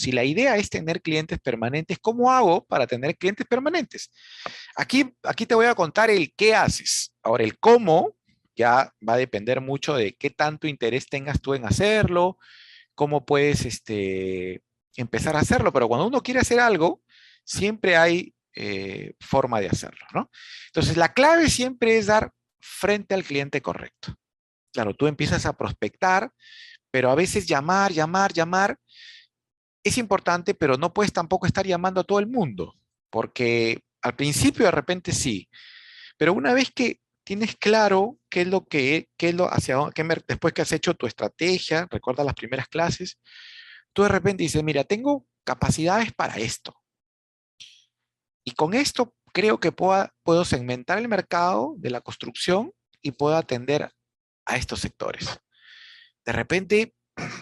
Si la idea es tener clientes permanentes, ¿cómo hago para tener clientes permanentes? Aquí te voy a contar el qué haces. Ahora, el cómo ya va a depender mucho de qué tanto interés tengas tú en hacerlo, cómo puedes empezar a hacerlo, pero cuando uno quiere hacer algo, siempre hay forma de hacerlo, ¿no? Entonces, la clave siempre es dar frente al cliente correcto. Claro, tú empiezas a prospectar, pero a veces llamar, es importante, pero no puedes tampoco estar llamando a todo el mundo, porque al principio de repente sí, pero una vez que tienes claro qué es lo que, qué es lo, hacia dónde, después que has hecho tu estrategia, recuerda las primeras clases, tú de repente dices, mira, tengo capacidades para esto. Y con esto creo que puedo segmentar el mercado de la construcción y puedo atender a estos sectores. De repente,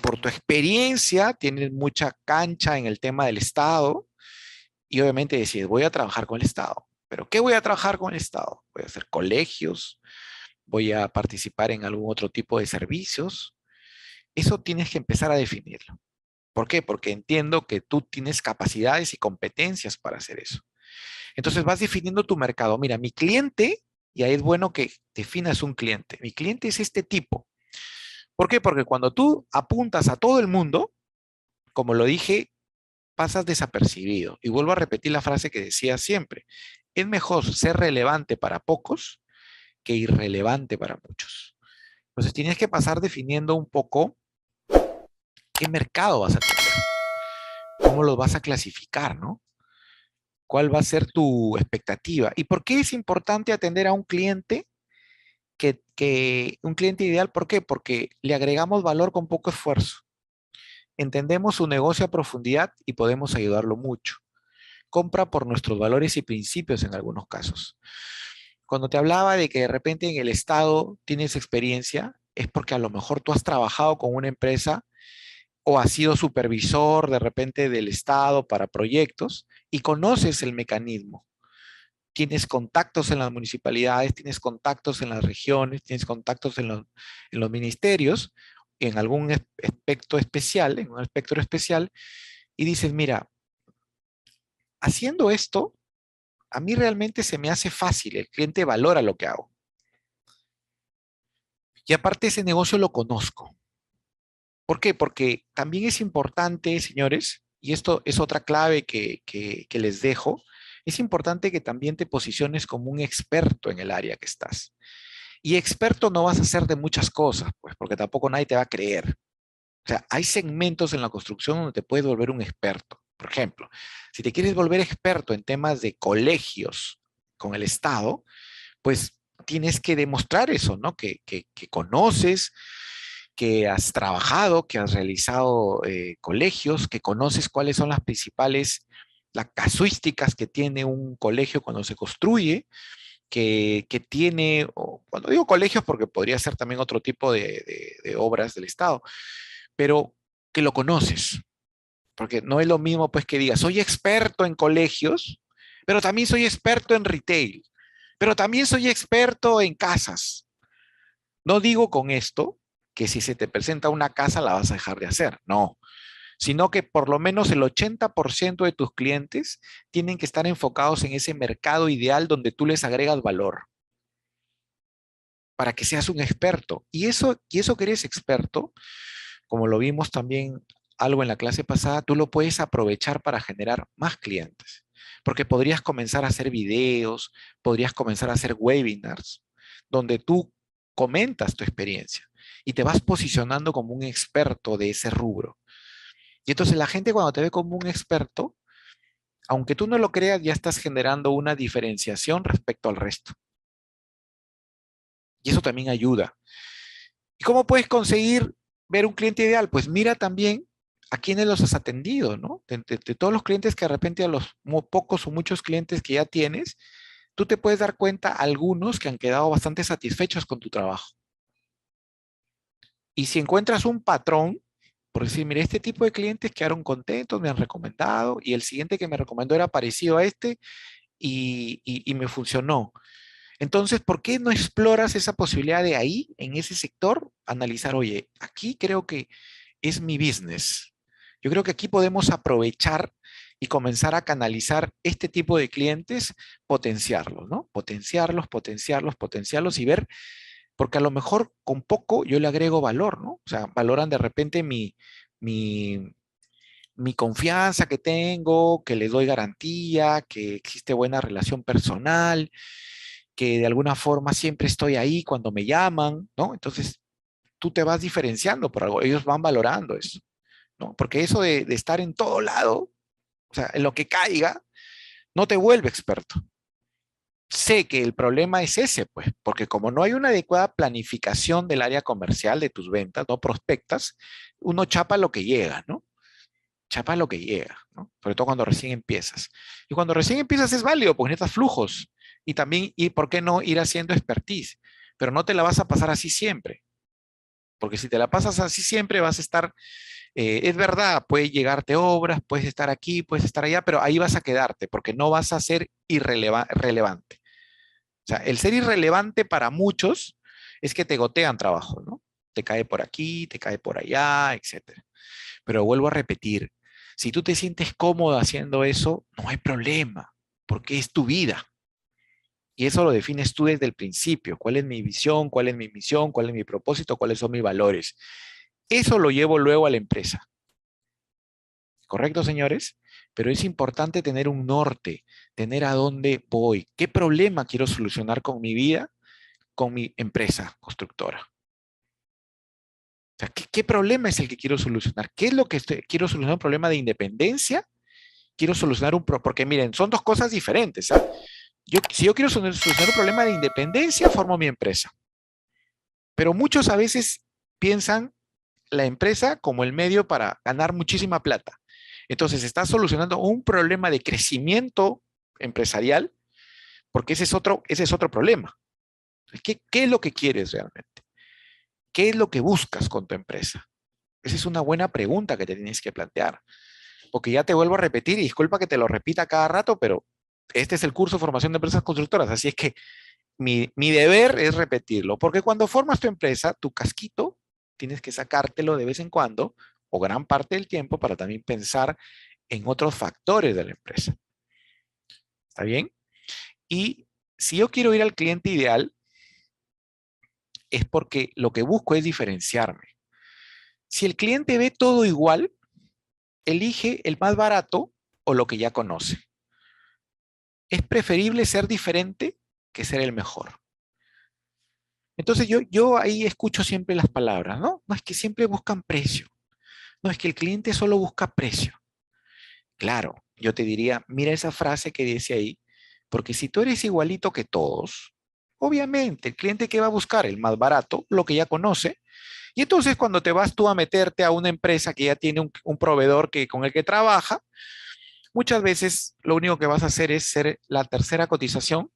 por tu experiencia, tienes mucha cancha en el tema del Estado y obviamente decides, voy a trabajar con el Estado. ¿Pero qué voy a trabajar con el Estado? Voy a hacer colegios, voy a participar en algún otro tipo de servicios. Eso tienes que empezar a definirlo. ¿Por qué? Porque entiendo que tú tienes capacidades y competencias para hacer eso. Entonces vas definiendo tu mercado. Mira, mi cliente, y ahí es bueno que definas un cliente. Mi cliente es este tipo. ¿Por qué? Porque cuando tú apuntas a todo el mundo, como lo dije, pasas desapercibido. Y vuelvo a repetir la frase que decía siempre. Es mejor ser relevante para pocos que irrelevante para muchos. Entonces tienes que pasar definiendo un poco qué mercado vas a atender, cómo los vas a clasificar, ¿no? ¿Cuál va a ser tu expectativa? ¿Y por qué es importante atender a un cliente un cliente ideal? ¿Por qué? Porque le agregamos valor con poco esfuerzo. Entendemos su negocio a profundidad y podemos ayudarlo mucho. Compra por nuestros valores y principios en algunos casos. Cuando te hablaba de que de repente en el Estado tienes experiencia, es porque a lo mejor tú has trabajado con una empresa o has sido supervisor de repente del Estado para proyectos y conoces el mecanismo. Tienes contactos en las municipalidades, tienes contactos en las regiones, tienes contactos en los ministerios, en algún aspecto especial, en un espectro especial, y dices, mira, haciendo esto, a mí realmente se me hace fácil, el cliente valora lo que hago. Y aparte ese negocio lo conozco. ¿Por qué? Porque también es importante, señores, y esto es otra clave que les dejo, es importante que también te posiciones como un experto en el área que estás. Y experto no vas a ser de muchas cosas, pues, porque tampoco nadie te va a creer. O sea, hay segmentos en la construcción donde te puedes volver un experto. Por ejemplo, si te quieres volver experto en temas de colegios con el Estado, pues tienes que demostrar eso, ¿no? Que conoces, que has trabajado, que has realizado colegios, que conoces cuáles son las casuísticas que tiene un colegio cuando se construye, que tiene, o cuando digo colegios, porque podría ser también otro tipo de obras del Estado, pero que lo conoces, porque no es lo mismo pues que digas, soy experto en colegios, pero también soy experto en retail, pero también soy experto en casas. No digo con esto que si se te presenta una casa la vas a dejar de hacer, no, sino que por lo menos el 80% de tus clientes tienen que estar enfocados en ese mercado ideal donde tú les agregas valor para que seas un experto. Y eso que eres experto, como lo vimos también algo en la clase pasada, tú lo puedes aprovechar para generar más clientes. Porque podrías comenzar a hacer videos, podrías comenzar a hacer webinars, donde tú comentas tu experiencia y te vas posicionando como un experto de ese rubro. Y entonces la gente cuando te ve como un experto, aunque tú no lo creas, ya estás generando una diferenciación respecto al resto. Y eso también ayuda. ¿Y cómo puedes conseguir ver un cliente ideal? Pues mira también a quiénes los has atendido, ¿no? De todos los clientes que de repente a los pocos o muchos clientes que ya tienes, tú te puedes dar cuenta algunos que han quedado bastante satisfechos con tu trabajo. Y si encuentras un patrón, por decir, mira, este tipo de clientes quedaron contentos, me han recomendado, y el siguiente que me recomendó era parecido a este y me funcionó. Entonces, ¿por qué no exploras esa posibilidad de ahí, en ese sector, analizar, oye, aquí creo que es mi business? Yo creo que aquí podemos aprovechar y comenzar a canalizar este tipo de clientes, potenciarlos, ¿no? Potenciarlos, potenciarlos, potenciarlos y ver, porque a lo mejor con poco yo le agrego valor, ¿no? O sea, valoran de repente mi, mi confianza que tengo, que les doy garantía, que existe buena relación personal, que de alguna forma siempre estoy ahí cuando me llaman, ¿no? Entonces, tú te vas diferenciando por algo, ellos van valorando eso, ¿no? Porque eso de estar en todo lado, o sea, en lo que caiga, no te vuelve experto. Sé que el problema es ese, pues, porque como no hay una adecuada planificación del área comercial de tus ventas, no prospectas, uno chapa lo que llega, ¿no? Chapa lo que llega, ¿no? Sobre todo cuando recién empiezas. Y cuando recién empiezas es válido, porque necesitas flujos. Y también, y por qué no ir haciendo expertise, pero no te la vas a pasar así siempre, porque si te la pasas así siempre vas a estar, es verdad, puede llegarte obras, puedes estar aquí, puedes estar allá, pero ahí vas a quedarte, porque no vas a ser relevante. O sea, el ser irrelevante para muchos es que te gotean trabajo, ¿no? Te cae por aquí, te cae por allá, etcétera. Pero vuelvo a repetir, si tú te sientes cómodo haciendo eso, no hay problema, porque es tu vida. Y eso lo defines tú desde el principio. ¿Cuál es mi visión? ¿Cuál es mi misión? ¿Cuál es mi propósito? ¿Cuáles son mis valores? Eso lo llevo luego a la empresa. ¿Correcto, señores? Pero es importante tener un norte, tener a dónde voy, qué problema quiero solucionar con mi vida, con mi empresa constructora. O sea, ¿qué problema es el que quiero solucionar? ¿Qué es lo que quiero solucionar? ¿Un problema de independencia? Quiero solucionar porque miren, son dos cosas diferentes. ¿Ah? Si yo quiero solucionar un problema de independencia, formo mi empresa. Pero muchos a veces piensan la empresa como el medio para ganar muchísima plata. Entonces, está solucionando un problema de crecimiento empresarial, porque ese es otro problema. ¿Qué es lo que quieres realmente? ¿Qué es lo que buscas con tu empresa? Esa es una buena pregunta que te tienes que plantear. Porque ya te vuelvo a repetir, y disculpa que te lo repita cada rato, pero este es el curso de formación de empresas constructoras, así es que mi deber es repetirlo, porque cuando formas tu empresa, tu casquito, tienes que sacártelo de vez en cuando, o gran parte del tiempo, para también pensar en otros factores de la empresa. ¿Está bien? Y si yo quiero ir al cliente ideal, es porque lo que busco es diferenciarme. Si el cliente ve todo igual, elige el más barato o lo que ya conoce. Es preferible ser diferente que ser el mejor. Entonces yo ahí escucho siempre las palabras, ¿no? No es que siempre buscan precio. No es que el cliente solo busca precio. Claro, yo te diría, mira esa frase que dice ahí, porque si tú eres igualito que todos, obviamente el cliente que va a buscar el más barato, lo que ya conoce, y entonces cuando te vas tú a meterte a una empresa que ya tiene un proveedor con el que trabaja, muchas veces lo único que vas a hacer es ser la tercera cotización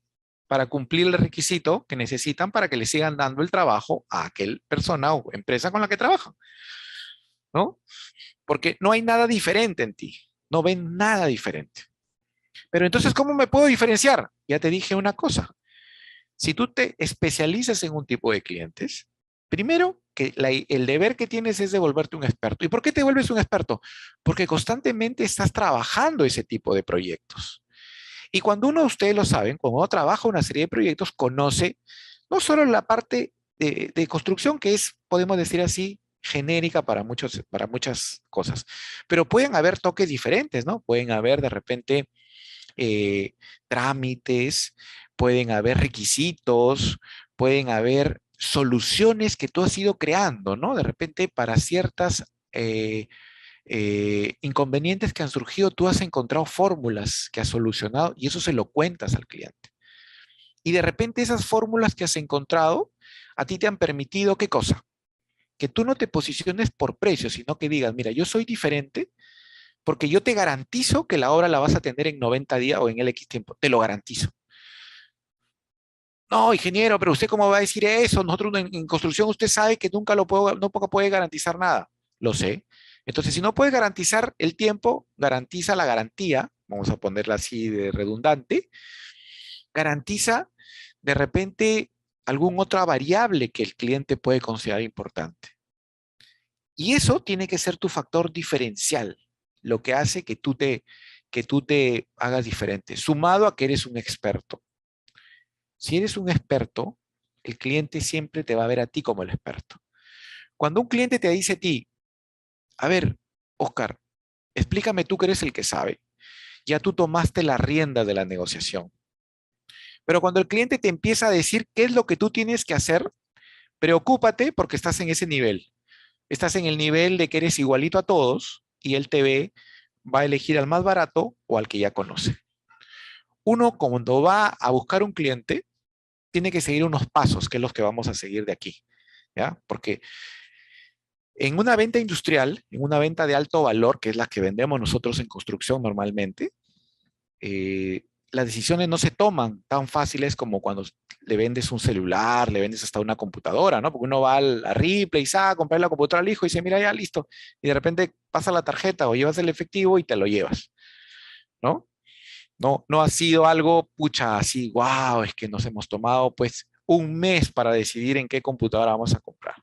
para cumplir el requisito que necesitan para que le sigan dando el trabajo a aquel persona o empresa con la que trabajan, ¿no? Porque no hay nada diferente en ti, no ven nada diferente. Pero entonces, ¿cómo me puedo diferenciar? Ya te dije una cosa, si tú te especializas en un tipo de clientes, primero que el deber que tienes es de volverte un experto. ¿Y por qué te vuelves un experto? Porque constantemente estás trabajando ese tipo de proyectos. Y cuando uno, ustedes lo saben, cuando uno trabaja una serie de proyectos, conoce no solo la parte de construcción, que es, podemos decir así, genérica para muchas cosas, pero pueden haber toques diferentes, ¿no? Pueden haber de repente trámites, pueden haber requisitos, pueden haber soluciones que tú has ido creando, ¿no? De repente para ciertas inconvenientes que han surgido, tú has encontrado fórmulas que has solucionado y eso se lo cuentas al cliente. Y de repente esas fórmulas que has encontrado a ti te han permitido, ¿qué cosa? Que tú no te posiciones por precio, sino que digas, mira, yo soy diferente porque yo te garantizo que la obra la vas a tener en 90 días o en el X tiempo, te lo garantizo. No, ingeniero, pero usted cómo va a decir eso? Nosotros en construcción usted sabe que nunca no puede garantizar nada. Lo sé. Entonces, si no puede garantizar el tiempo, garantiza la garantía, vamos a ponerla así de redundante, garantiza de repente alguna otra variable que el cliente puede considerar importante. Y eso tiene que ser tu factor diferencial, lo que hace que tú te hagas diferente, sumado a que eres un experto. Si eres un experto, el cliente siempre te va a ver a ti como el experto. Cuando un cliente te dice a ti, a ver, Oscar, explícame tú que eres el que sabe, ya tú tomaste la rienda de la negociación. Pero cuando el cliente te empieza a decir qué es lo que tú tienes que hacer, preocúpate porque estás en ese nivel. Estás en el nivel de que eres igualito a todos y él te ve, va a elegir al más barato o al que ya conoce. Uno, cuando va a buscar un cliente, tiene que seguir unos pasos, que es los que vamos a seguir de aquí, ¿ya? Porque en una venta industrial, en una venta de alto valor, que es la que vendemos nosotros en construcción normalmente, las decisiones no se toman tan fáciles como cuando le vendes un celular, le vendes hasta una computadora, ¿no? Porque uno va a Ripley y sabe, a comprar la computadora al hijo y dice, mira, ya listo. Y de repente pasa la tarjeta o llevas el efectivo y te lo llevas, ¿no? No ha sido algo, pucha, así, wow, es que nos hemos tomado pues un mes para decidir en qué computadora vamos a comprar.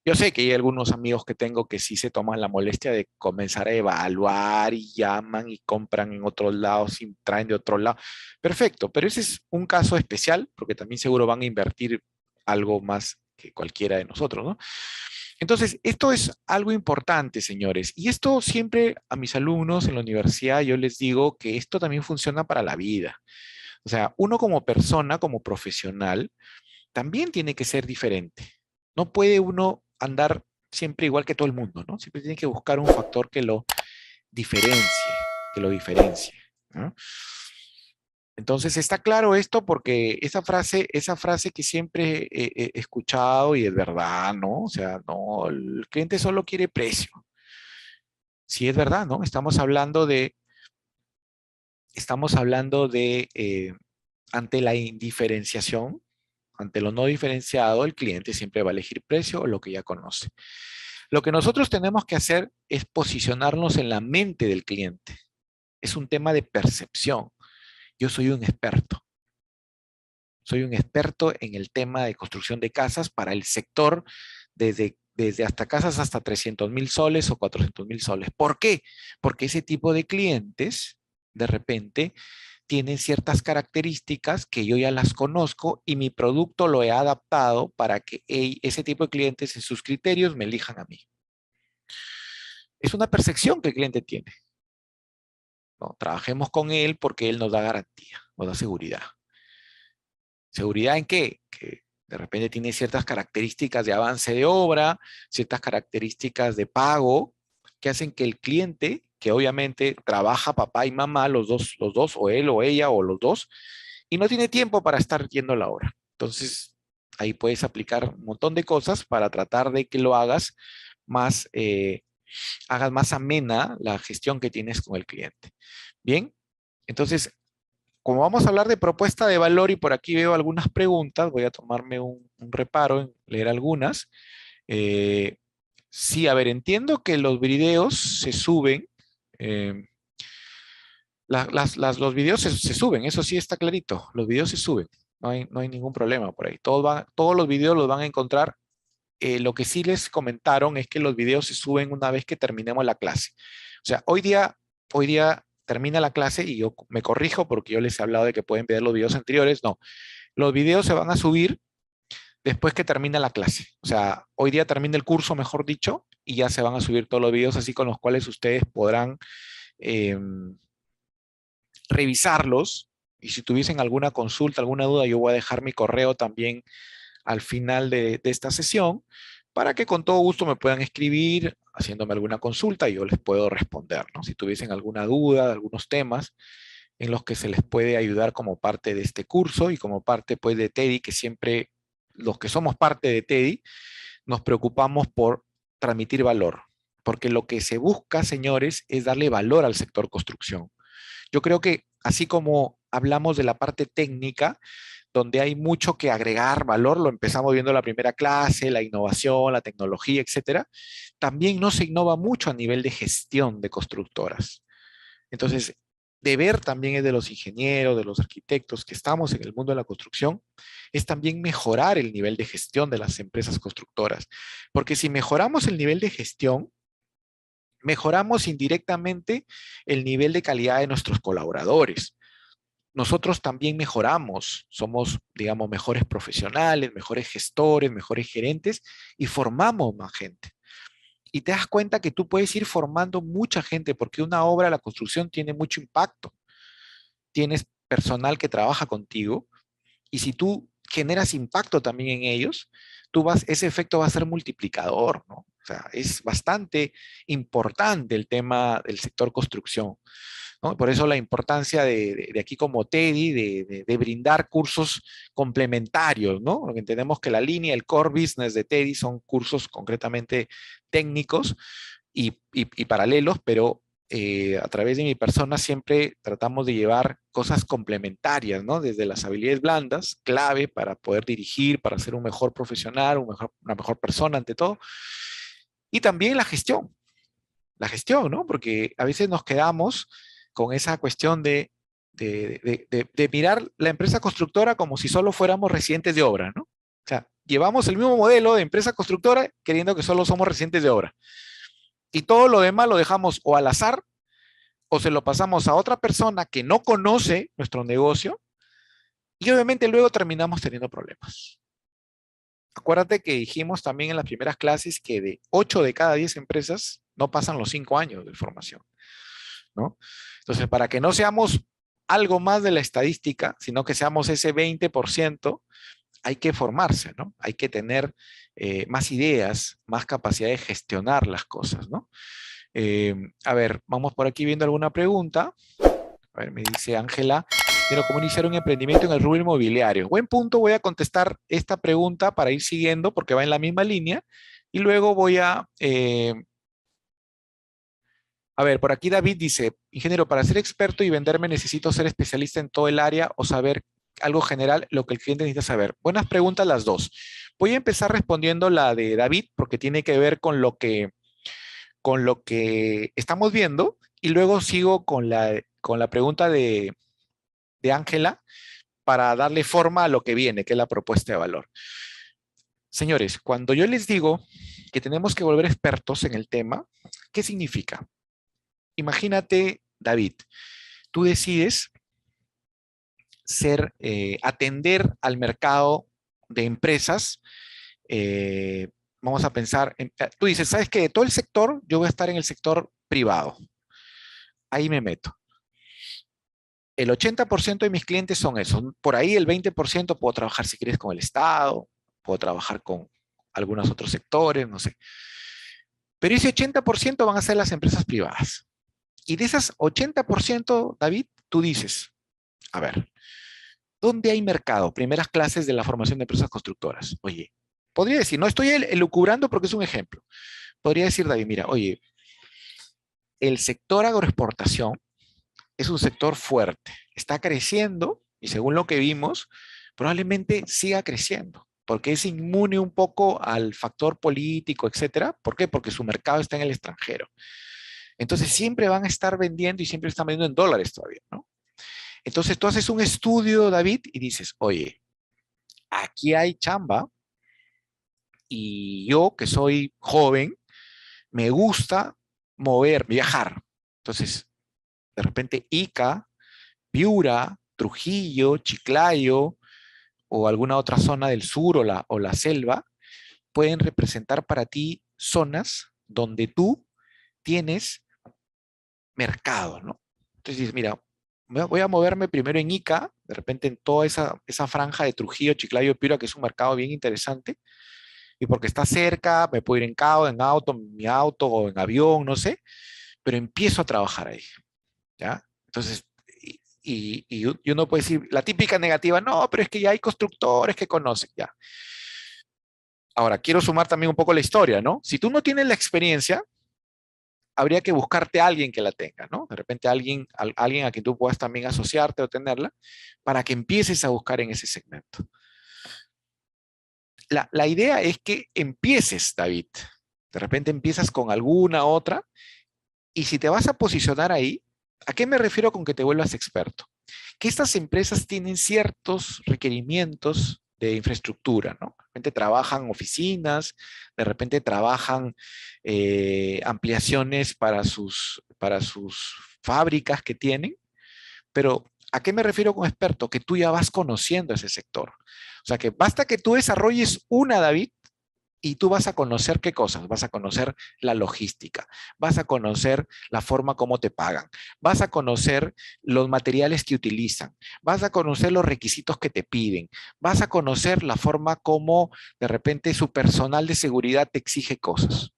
Yo sé que hay algunos amigos que tengo que sí se toman la molestia de comenzar a evaluar y llaman y compran en otros lados y traen de otro lado. Perfecto, pero ese es un caso especial porque también seguro van a invertir algo más que cualquiera de nosotros, ¿no? Entonces, esto es algo importante, señores. Y esto siempre a mis alumnos en la universidad yo les digo que esto también funciona para la vida. O sea, uno como persona, como profesional, también tiene que ser diferente. No puede uno andar siempre igual que todo el mundo, ¿no? Siempre tiene que buscar un factor diferencie, que lo diferencie, ¿no? Entonces está claro esto porque esa frase que siempre he escuchado y es verdad, ¿no? O sea, no, el cliente solo quiere precio. Sí es verdad, ¿no? Estamos hablando de ante la indiferenciación, ante lo no diferenciado, el cliente siempre va a elegir precio o lo que ya conoce. Lo que nosotros tenemos que hacer es posicionarnos en la mente del cliente. Es un tema de percepción. Yo soy un experto. Soy un experto en el tema de construcción de casas para el sector desde hasta casas hasta 300.000 soles o 400.000 soles. ¿Por qué? Porque ese tipo de clientes, de repente, tienen ciertas características que yo ya las conozco y mi producto lo he adaptado para que ese tipo de clientes en sus criterios me elijan a mí. Es una percepción que el cliente tiene, ¿no? Trabajemos con él porque él nos da garantía, nos da seguridad. ¿Seguridad en qué? Que de repente tiene ciertas características de avance de obra, ciertas características de pago, que hacen que el cliente, que obviamente trabaja papá y mamá, los dos, o él o ella o los dos, y no tiene tiempo para estar yendo a la obra. Entonces, ahí puedes aplicar un montón de cosas para tratar de que lo más, hagas más amena la gestión que tienes con el cliente. Bien, entonces como vamos a hablar de propuesta de valor y por aquí veo algunas preguntas, voy a tomarme un reparo en leer algunas. Eh, sí, a ver, entiendo que los videos se suben, eh, los videos se suben, eso sí está clarito, los videos se suben, no hay ningún problema por ahí. Todos los videos los van a encontrar. Lo que sí les comentaron es que los videos se suben una vez que terminemos la clase. O sea, hoy día termina la clase y yo me corrijo porque yo les he hablado de que pueden ver los videos anteriores. No, los videos se van a subir después que termina la clase. O sea, hoy día termina el curso, mejor dicho, y ya se van a subir todos los videos así con los cuales ustedes podrán eh, revisarlos. Y si tuviesen alguna consulta, alguna duda, yo voy a dejar mi correo también al final de esta sesión para que con todo gusto me puedan escribir haciéndome alguna consulta y yo les puedo responder, ¿no? Si tuviesen alguna duda de algunos temas en los que se les puede ayudar como parte de este curso y como parte pues de TEDI, que siempre los que somos parte de TEDI nos preocupamos por transmitir valor, porque lo que se busca, señores, es darle valor al sector construcción. Yo creo que así como hablamos de la parte técnica, donde hay mucho que agregar valor, lo empezamos viendo en la primera clase, la innovación, la tecnología, etcétera, también no se innova mucho a nivel de gestión de constructoras. Entonces, deber también es de los ingenieros, de los arquitectos que estamos en el mundo de la construcción, es también mejorar el nivel de gestión de las empresas constructoras. Porque si mejoramos el nivel de gestión, mejoramos indirectamente el nivel de calidad de nuestros colaboradores. Nosotros también mejoramos, somos, digamos, mejores profesionales, mejores gestores, mejores gerentes y formamos más gente. Y te das cuenta que tú puedes ir formando mucha gente porque una obra, la construcción, tiene mucho impacto. Tienes personal que trabaja contigo y si tú generas impacto también en ellos, ese efecto va a ser multiplicador, ¿no? O sea, es bastante importante el tema del sector construcción, ¿no? Por eso la importancia de aquí como TEDI, de brindar cursos complementarios, ¿no? Porque entendemos que la línea, el core business de TEDI son cursos concretamente técnicos y paralelos, pero a través de mi persona siempre tratamos de llevar cosas complementarias, ¿no? Desde las habilidades blandas, clave para poder dirigir, para ser un mejor profesional, una mejor persona ante todo, y también la gestión, ¿no? Porque a veces nos quedamos con esa cuestión de mirar la empresa constructora como si solo fuéramos residentes de obra, ¿no? O sea, llevamos el mismo modelo de empresa constructora queriendo que solo somos residentes de obra. Y todo lo demás lo dejamos o al azar o se lo pasamos a otra persona que no conoce nuestro negocio y obviamente luego terminamos teniendo problemas. Acuérdate que dijimos también en las primeras clases que de 8 de cada 10 empresas no pasan los 5 años de formación, ¿no? Entonces, para que no seamos algo más de la estadística, sino que seamos ese 20%, hay que formarse, ¿no? Hay que tener más ideas, más capacidad de gestionar las cosas, ¿no? A ver, vamos por aquí viendo alguna pregunta. A ver, me dice Ángela, pero ¿cómo iniciar un emprendimiento en el rubro inmobiliario? Buen punto, voy a contestar esta pregunta para ir siguiendo porque va en la misma línea y luego voy a ver, por aquí David dice, ingeniero, para ser experto y venderme necesito ser especialista en todo el área o saber algo general, lo que el cliente necesita saber. Buenas preguntas las dos. Voy a empezar respondiendo la de David porque tiene que ver con lo que estamos viendo y luego sigo con la pregunta de Ángela para darle forma a lo que viene, que es la propuesta de valor. Señores, cuando yo les digo que tenemos que volver expertos en el tema, ¿qué significa? Imagínate, David, tú decides atender al mercado de empresas. Vamos a pensar, tú dices, ¿sabes qué? De todo el sector, yo voy a estar en el sector privado. Ahí me meto. El 80% de mis clientes son esos. Por ahí el 20% puedo trabajar, si quieres, con el Estado, puedo trabajar con algunos otros sectores, no sé. Pero ese 80% van a ser las empresas privadas. Y de esas 80%, David, tú dices, a ver, ¿dónde hay mercado? Primeras clases de la formación de empresas constructoras. Oye, podría decir, no estoy elucubrando porque es un ejemplo. Podría decir, David, mira, oye, el sector agroexportación es un sector fuerte, está creciendo y según lo que vimos, probablemente siga creciendo, porque es inmune un poco al factor político, etcétera. ¿Por qué? Porque su mercado está en el extranjero. Entonces siempre van a estar vendiendo y siempre están vendiendo en dólares todavía, ¿no? Entonces tú haces un estudio, David, y dices, oye, aquí hay chamba y yo que soy joven, me gusta viajar. Entonces, de repente Ica, Piura, Trujillo, Chiclayo o alguna otra zona del sur o la selva pueden representar para ti zonas donde tú tienes mercado, ¿no? Entonces dices, mira, voy a moverme primero en Ica, de repente en toda esa franja de Trujillo, Chiclayo, Piura, que es un mercado bien interesante, y porque está cerca, me puedo ir en auto, en mi auto o en avión, no sé, pero empiezo a trabajar ahí, ¿ya? Entonces, y uno puede decir, la típica negativa, no, pero es que ya hay constructores que conocen, ya. Ahora, quiero sumar también un poco la historia, ¿no? Si tú no tienes la experiencia, habría que buscarte a alguien que la tenga, ¿no? De repente alguien a quien tú puedas también asociarte o tenerla para que empieces a buscar en ese segmento. La idea es que empieces, David. De repente empiezas con alguna otra y si te vas a posicionar ahí, ¿A qué me refiero con que te vuelvas experto? Que estas empresas tienen ciertos requerimientos de infraestructura, ¿no? De repente trabajan oficinas, de repente trabajan ampliaciones para sus fábricas que tienen, pero ¿a qué me refiero con experto? Que tú ya vas conociendo ese sector. O sea, que basta que tú desarrolles una, David, y tú vas a conocer qué cosas, vas a conocer la logística, vas a conocer la forma como te pagan, vas a conocer los materiales que utilizan, vas a conocer los requisitos que te piden, vas a conocer la forma como de repente su personal de seguridad te exige cosas.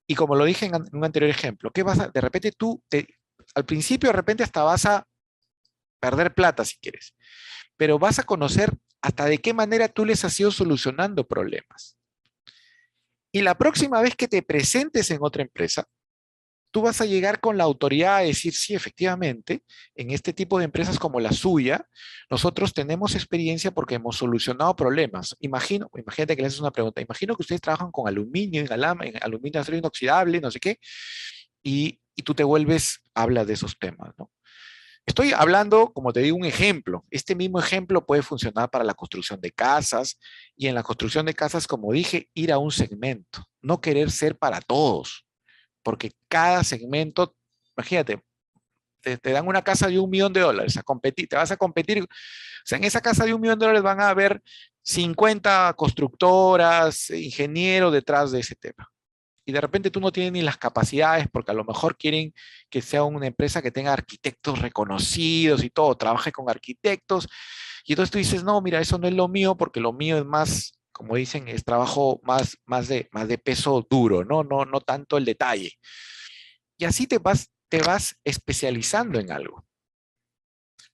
Y como lo dije en un anterior ejemplo, ¿qué vas a, de repente al principio de repente hasta vas a perder plata si quieres, pero vas a conocer hasta de qué manera tú les has ido solucionando problemas. Y la próxima vez que te presentes en otra empresa, tú vas a llegar con la autoridad a decir, sí, efectivamente, en este tipo de empresas como la suya, nosotros tenemos experiencia porque hemos solucionado problemas. Imagínate que le haces una pregunta, imagino que ustedes trabajan con aluminio, en aluminio, acero inoxidable, no sé qué, y tú te vuelves, hablas de esos temas, ¿no? Estoy hablando, como te digo, un ejemplo. Este mismo ejemplo puede funcionar para la construcción de casas y en la construcción de casas, como dije, ir a un segmento, no querer ser para todos, porque cada segmento, imagínate, te dan una casa de $1 millón a competir, te vas a competir, o sea, en esa casa de $1 millón van a haber 50 constructoras, ingenieros detrás de ese tema y de repente tú no tienes ni las capacidades porque a lo mejor quieren que sea una empresa que tenga arquitectos reconocidos y todo, trabaje con arquitectos y entonces tú dices, no, mira, eso no es lo mío porque lo mío es más, como dicen, es trabajo más de peso duro, ¿no? No tanto el detalle. Y así te vas especializando en algo.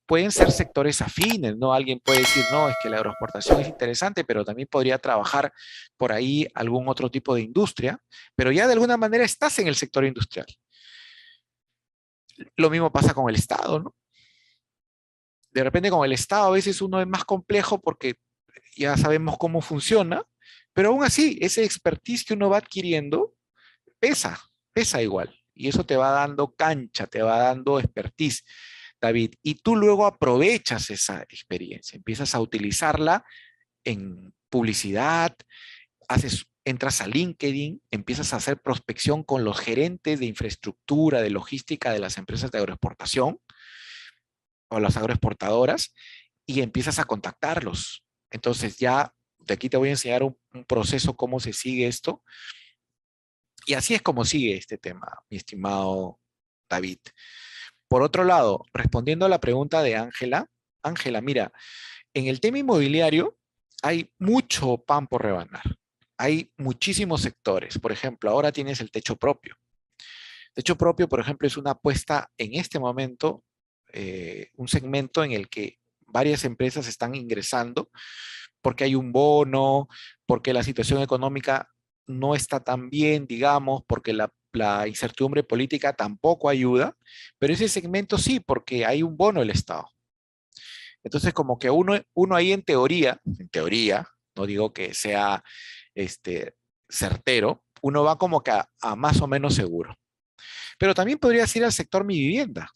Pueden ser sectores afines, ¿no? Alguien puede decir, no, es que la aeroexportación es interesante, pero también podría trabajar por ahí algún otro tipo de industria, pero ya de alguna manera estás en el sector industrial. Lo mismo pasa con el Estado, ¿no? De repente con el Estado a veces uno es más complejo porque ya sabemos cómo funciona, pero aún así, ese expertise que uno va adquiriendo pesa igual. Y eso te va dando cancha, te va dando expertise, David. Y tú luego aprovechas esa experiencia, empiezas a utilizarla en publicidad, entras a LinkedIn, empiezas a hacer prospección con los gerentes de infraestructura, de logística de las empresas de agroexportación o las agroexportadoras y empiezas a contactarlos. Entonces ya de aquí te voy a enseñar un proceso, cómo se sigue esto. Y así es como sigue este tema, mi estimado David. Por otro lado, respondiendo a la pregunta de Ángela, Ángela, mira, en el tema inmobiliario hay mucho pan por rebanar. Hay muchísimos sectores. Por ejemplo, ahora tienes el techo propio. Techo propio, por ejemplo, es una apuesta en este momento, un segmento en el que varias empresas están ingresando porque hay un bono, porque la situación económica no está tan bien, digamos, porque la incertidumbre política tampoco ayuda, pero ese segmento sí, porque hay un bono del Estado. Entonces, como que uno ahí en teoría, no digo que sea este, certero, uno va como que a más o menos seguro. Pero también podrías ir al sector mi vivienda,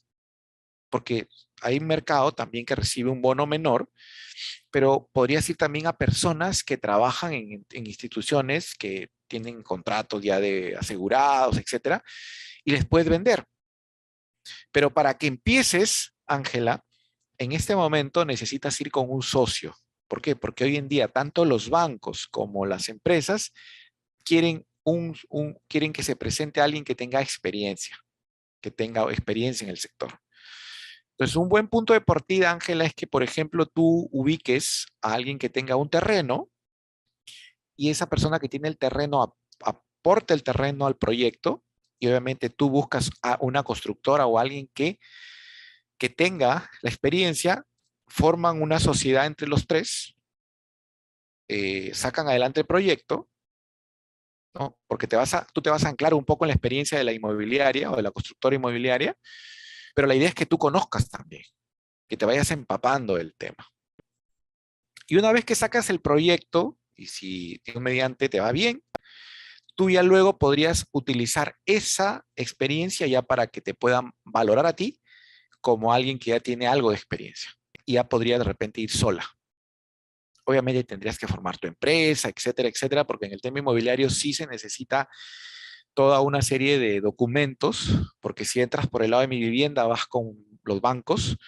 porque hay un mercado también que recibe un bono menor, pero podrías ir también a personas que trabajan en instituciones que tienen contratos ya de asegurados, etcétera, y les puedes vender. Pero para que empieces, Ángela, en este momento necesitas ir con un socio. ¿Por qué? Porque hoy en día tanto los bancos como las empresas quieren, quieren que se presente alguien que tenga experiencia en el sector. Entonces, un buen punto de partida, Ángela, es que, por ejemplo, tú ubiques a alguien que tenga un terreno y esa persona que tiene el terreno aporte el terreno al proyecto y obviamente tú buscas a una constructora o alguien que tenga la experiencia, forman una sociedad entre los tres, sacan adelante el proyecto, ¿no? Porque tú te vas a anclar un poco en la experiencia de la inmobiliaria o de la constructora inmobiliaria, pero la idea es que tú conozcas también, que te vayas empapando del tema. Y una vez que sacas el proyecto, y si Dios mediante te va bien, tú ya luego podrías utilizar esa experiencia ya para que te puedan valorar a ti como alguien que ya tiene algo de experiencia y ya podría de repente ir sola. Obviamente tendrías que formar tu empresa, etcétera, etcétera, porque en el tema inmobiliario sí se necesita toda una serie de documentos, porque si entras por el lado de mi vivienda vas con los bancos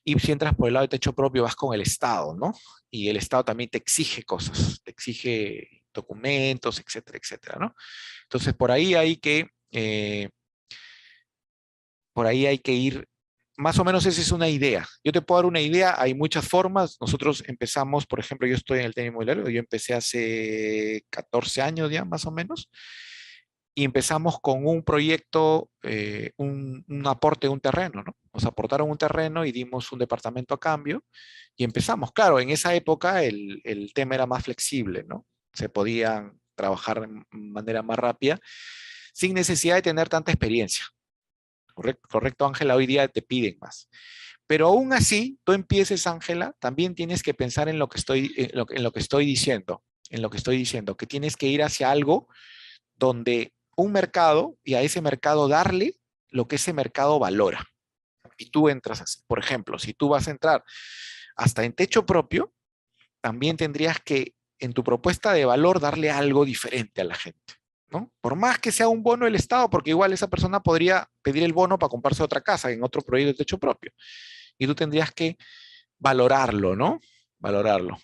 y si entras por el lado de techo propio vas con el Estado, ¿no? Y el Estado también te exige cosas, te exige documentos, etcétera, etcétera, ¿no? Entonces por ahí hay que ir, más o menos esa es una idea. Yo te puedo dar una idea, hay muchas formas. Nosotros empezamos, por ejemplo, yo estoy en el tema inmobiliario, yo empecé hace 14 años ya, más o menos, y empezamos con un proyecto, un aporte de un terreno, ¿no? Nos aportaron un terreno y dimos un departamento a cambio y empezamos. Claro, en esa época el tema era más flexible, ¿no? Se podían trabajar de manera más rápida sin necesidad de tener tanta experiencia. Correcto, correcto, Ángela, hoy día te piden más. Pero aún así, tú empieces, Ángela, también tienes que pensar en lo que estoy, en lo que estoy diciendo, en lo que estoy diciendo, que tienes que ir hacia algo donde un mercado y a ese mercado darle lo que ese mercado valora. Y tú entras así. Por ejemplo, si tú vas a entrar hasta en techo propio, también tendrías que en tu propuesta de valor darle algo diferente a la gente, ¿no? Por más que sea un bono del Estado, porque igual esa persona podría pedir el bono para comprarse otra casa en otro proyecto de techo propio. Y tú tendrías que valorarlo, ¿no? Valorarlo.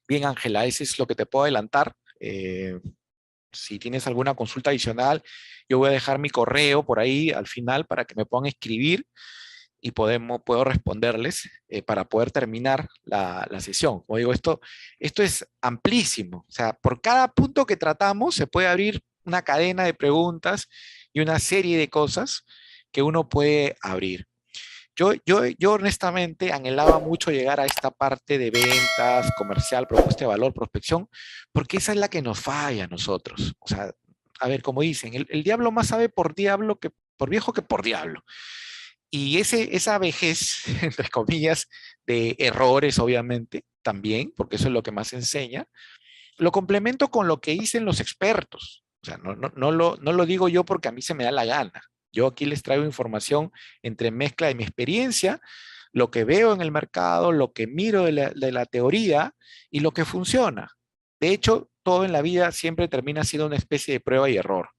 Bien, Ángela, ese es lo que te puedo adelantar. Si tienes alguna consulta adicional, yo voy a dejar mi correo por ahí al final para que me puedan escribir y puedo responderles para poder terminar la sesión. Como digo, esto es amplísimo. O sea, por cada punto que tratamos se puede abrir una cadena de preguntas y una serie de cosas que uno puede abrir. Yo honestamente anhelaba mucho llegar a esta parte de ventas, comercial, propuesta de valor, prospección, porque esa es la que nos falla a nosotros. O sea, a ver, como dicen, el diablo más sabe por diablo que por viejo que por diablo. Y esa vejez, entre comillas, de errores, obviamente, también, porque eso es lo que más enseña, lo complemento con lo que dicen los expertos. O sea, no lo digo yo porque a mí se me da la gana. Yo aquí les traigo información entre mezcla de mi experiencia, lo que veo en el mercado, lo que miro de la teoría y lo que funciona. De hecho, todo en la vida siempre termina siendo una especie de prueba y error.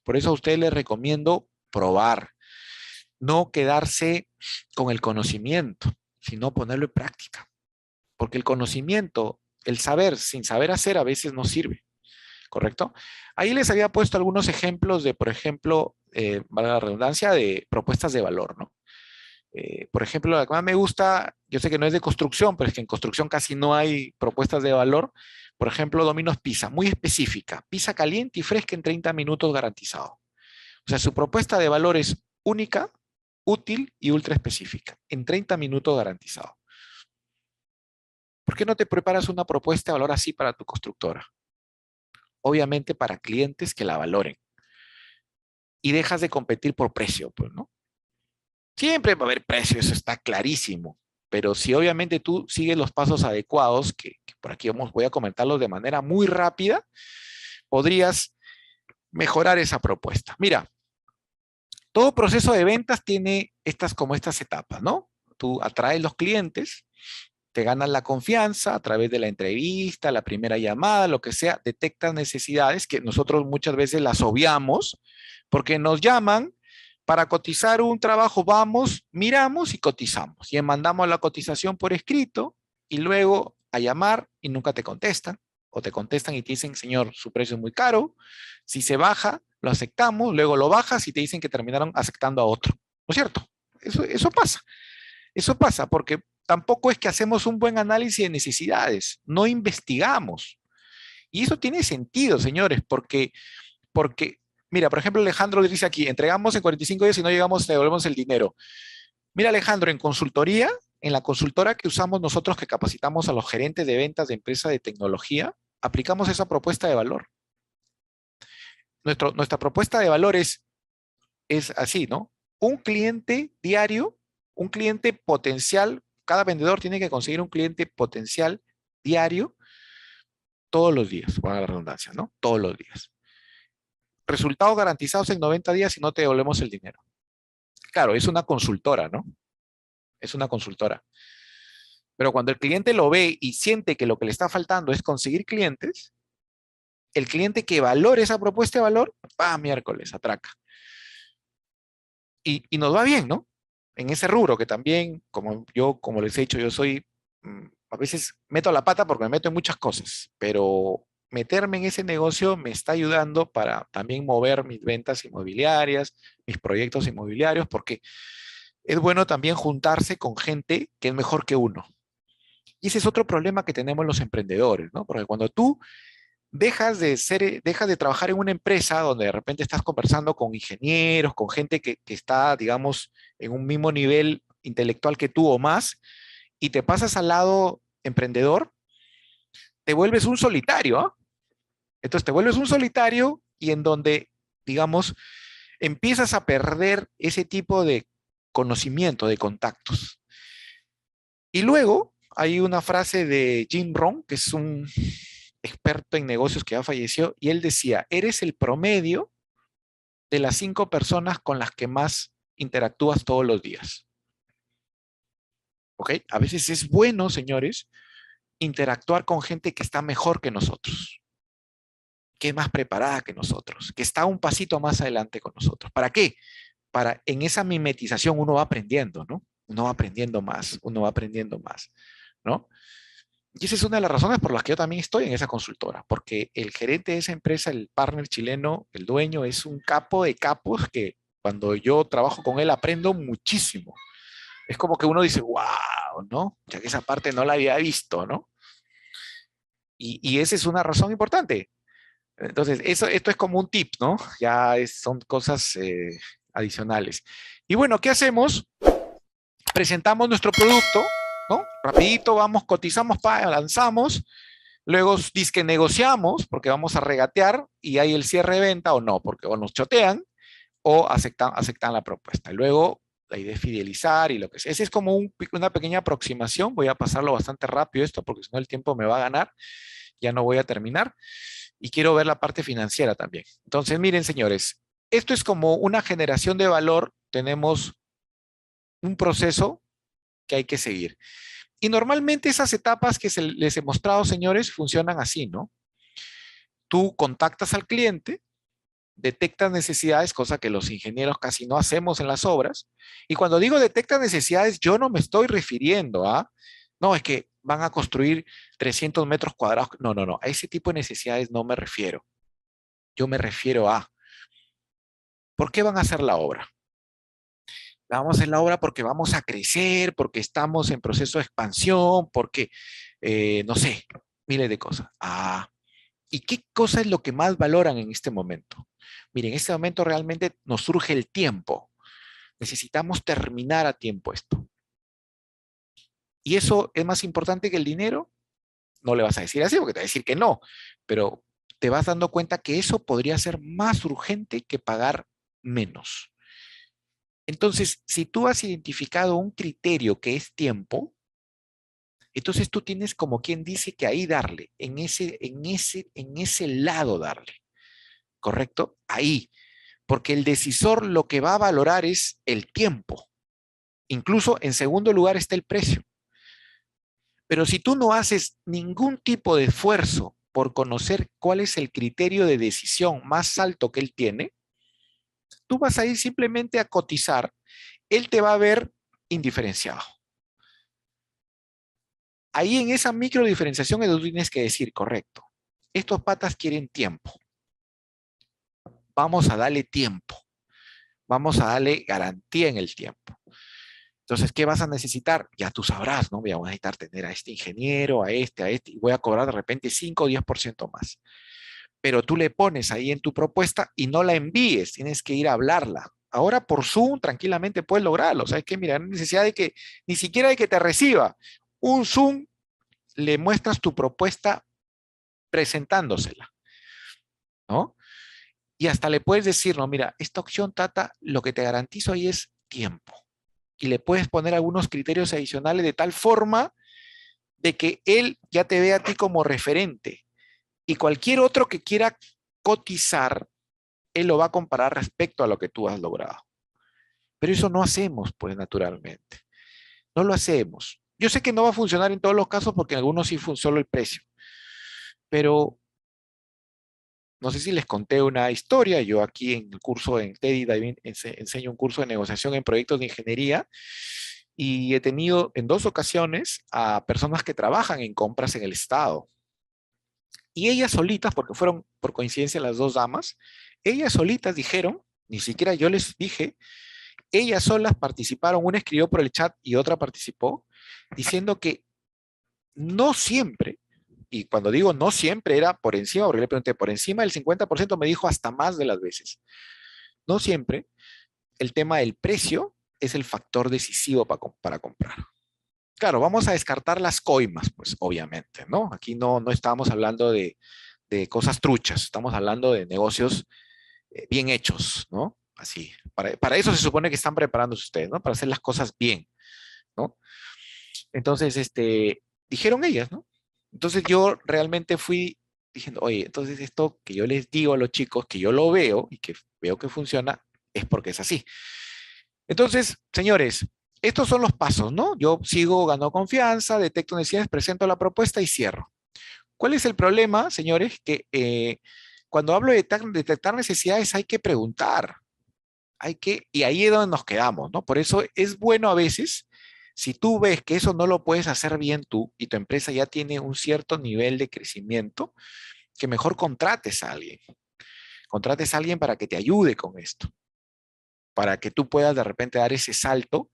Por eso a ustedes les recomiendo probar, no quedarse con el conocimiento, sino ponerlo en práctica. Porque el conocimiento, el saber sin saber hacer a veces no sirve, ¿correcto? Ahí les había puesto algunos ejemplos de, por ejemplo, valga la redundancia, de propuestas de valor, ¿no? Por ejemplo, la que más me gusta, yo sé que no es de construcción, pero es que en construcción casi no hay propuestas de valor. Por ejemplo, Domino's Pizza, muy específica, pizza caliente y fresca en 30 minutos garantizado. O sea, su propuesta de valor es única, útil y ultra específica, en 30 minutos garantizado. ¿Por qué no te preparas una propuesta de valor así para tu constructora? Obviamente para clientes que la valoren. Y dejas de competir por precio, pues, ¿no? Siempre va a haber precio, eso está clarísimo. Pero si obviamente tú sigues los pasos adecuados, que por aquí voy a comentarlos de manera muy rápida, podrías mejorar esa propuesta. Mira, todo proceso de ventas tiene estas etapas, ¿no? Tú atraes los clientes, te ganas la confianza a través de la entrevista, la primera llamada, lo que sea, detectas necesidades que nosotros muchas veces las obviamos porque nos llaman para cotizar un trabajo, vamos, miramos y cotizamos. Y mandamos la cotización por escrito y luego a llamar y nunca te contestan. O te contestan y te dicen, señor, su precio es muy caro. Si se baja, lo aceptamos, luego lo bajas y te dicen que terminaron aceptando a otro. ¿No es cierto? Eso pasa. Eso pasa porque tampoco es que hacemos un buen análisis de necesidades, no investigamos. Y eso tiene sentido, señores, porque mira, por ejemplo, Alejandro dice aquí, entregamos en 45 días y no llegamos, te devolvemos el dinero. Mira, Alejandro, en consultoría, en la consultora que usamos nosotros que capacitamos a los gerentes de ventas de empresas de tecnología, aplicamos esa propuesta de valor. Nuestra propuesta de valor es así, ¿no? Un cliente diario, un cliente potencial, cada vendedor tiene que conseguir un cliente potencial diario todos los días, para la redundancia, ¿no? Todos los días. resultados garantizados en 90 días y no te devolvemos el dinero. Claro, es una consultora, ¿no? Es una consultora. Pero cuando el cliente lo ve y siente que lo que le está faltando es conseguir clientes, el cliente que valore esa propuesta de valor, va miércoles, atraca. Y nos va bien, ¿no? En ese rubro que también, como les he dicho, yo soy, a veces meto la pata porque me meto en muchas cosas, pero meterme en ese negocio me está ayudando para también mover mis ventas inmobiliarias, mis proyectos inmobiliarios, porque es bueno también juntarse con gente que es mejor que uno. Y ese es otro problema que tenemos los emprendedores, ¿no? Porque cuando tú dejas de trabajar en una empresa donde de repente estás conversando con ingenieros, con gente que está, digamos, en un mismo nivel intelectual que tú o más, y te pasas al lado emprendedor, te vuelves un solitario, ¿ah? Entonces te vuelves un solitario y en donde, digamos, empiezas a perder ese tipo de conocimiento, de contactos. Y luego hay una frase de Jim Rohn, que es un experto en negocios que ya falleció, y él decía, eres el promedio de las 5 personas con las que más interactúas todos los días. ¿Ok? A veces es bueno, señores, interactuar con gente que está mejor que nosotros, que es más preparada que nosotros, que está un pasito más adelante con nosotros. ¿Para qué? Para en esa mimetización uno va aprendiendo, ¿no? Uno va aprendiendo más, uno va aprendiendo más, ¿no? Y esa es una de las razones por las que yo también estoy en esa consultora, porque el gerente de esa empresa, el partner chileno, el dueño, es un capo de capos que cuando yo trabajo con él aprendo muchísimo. Es como que uno dice, wow, ¿no? Ya que esa parte no la había visto, ¿no? Y esa es una razón importante. Entonces, esto es como un tip, ¿no? Son cosas adicionales. Y bueno, ¿qué hacemos? Presentamos nuestro producto, ¿no? Rapidito, vamos, cotizamos, lanzamos. Luego que negociamos porque vamos a regatear y hay el cierre de venta o no, porque o nos chotean o aceptan la propuesta. Y luego la idea es fidelizar y lo que sea. Ese es como una pequeña aproximación. Voy a pasarlo bastante rápido esto porque si no el tiempo me va a ganar. Ya no voy a terminar. Y quiero ver la parte financiera también. Entonces, miren, señores, esto es como una generación de valor. Tenemos un proceso que hay que seguir. Y normalmente esas etapas que les he mostrado, señores, funcionan así, ¿no? Tú contactas al cliente, detectas necesidades, cosa que los ingenieros casi no hacemos en las obras. Y cuando digo detecta necesidades, yo no me estoy refiriendo a, no, es que van a construir 300 metros cuadrados. No, no, no, a ese tipo de necesidades no me refiero. Yo me refiero a, ¿por qué van a hacer la obra? La vamos a hacer la obra porque vamos a crecer, porque estamos en proceso de expansión, porque, no sé, miles de cosas. Ah, ¿y qué cosa es lo que más valoran en este momento? Miren, en este momento realmente nos surge el tiempo. Necesitamos terminar a tiempo esto. ¿Y eso es más importante que el dinero? No le vas a decir así porque te va a decir que no, pero te vas dando cuenta que eso podría ser más urgente que pagar menos. Entonces, si tú has identificado un criterio que es tiempo, entonces tú tienes como quien dice que ahí darle, en ese lado darle, ¿correcto? Ahí, porque el decisor lo que va a valorar es el tiempo. Incluso en segundo lugar está el precio. Pero si tú no haces ningún tipo de esfuerzo por conocer cuál es el criterio de decisión más alto que él tiene, tú vas a ir simplemente a cotizar, él te va a ver indiferenciado. Ahí en esa micro diferenciación es donde tú tienes que decir, correcto, estos patas quieren tiempo, vamos a darle tiempo, vamos a darle garantía en el tiempo. Entonces, ¿qué vas a necesitar? Ya tú sabrás, ¿no? Voy a necesitar tener a este ingeniero, a este, y voy a cobrar de repente 5 o 10% más. Pero tú le pones ahí en tu propuesta y no la envíes, tienes que ir a hablarla. Ahora por Zoom tranquilamente puedes lograrlo. O sea, es que mira, no hay necesidad de que, ni siquiera de que te reciba. Un Zoom le muestras tu propuesta presentándosela, ¿no? Y hasta le puedes decir, no, mira, esta opción, Tata, lo que te garantizo ahí es tiempo. Y le puedes poner algunos criterios adicionales de tal forma de que él ya te vea a ti como referente. Y cualquier otro que quiera cotizar él lo va a comparar respecto a lo que tú has logrado. Pero eso no hacemos, pues, naturalmente. No lo hacemos. Yo sé que no va a funcionar en todos los casos porque en algunos sí funciona solo el precio, pero no sé si les conté una historia. Yo aquí en el curso en TEDx también enseño un curso de negociación en proyectos de ingeniería y he tenido en 2 ocasiones a personas que trabajan en compras en el Estado. Y ellas solitas, porque fueron por coincidencia las 2 damas, ellas solitas dijeron, ni siquiera yo les dije, ellas solas participaron, una escribió por el chat y otra participó, diciendo que no siempre, y cuando digo no siempre era por encima, porque le pregunté, por encima del 50% me dijo hasta más de las veces. No siempre el tema del precio es el factor decisivo para comprar. Claro, vamos a descartar las coimas, pues obviamente, ¿no? Aquí no estamos hablando de cosas truchas, estamos hablando de negocios bien hechos, ¿no? Así, para eso se supone que están preparándose ustedes, ¿no? Para hacer las cosas bien, ¿no? Entonces, dijeron ellas, ¿no? Entonces yo realmente fui diciendo, oye, entonces esto que yo les digo a los chicos, que yo lo veo y que veo que funciona, es porque es así. Entonces, señores, estos son los pasos, ¿no? Yo sigo, gano confianza, detecto necesidades, presento la propuesta y cierro. ¿Cuál es el problema, señores? Que cuando hablo de detectar necesidades hay que preguntar, y ahí es donde nos quedamos, ¿no? Por eso es bueno a veces, si tú ves que eso no lo puedes hacer bien tú y tu empresa ya tiene un cierto nivel de crecimiento, que mejor contrates a alguien para que te ayude con esto, para que tú puedas de repente dar ese salto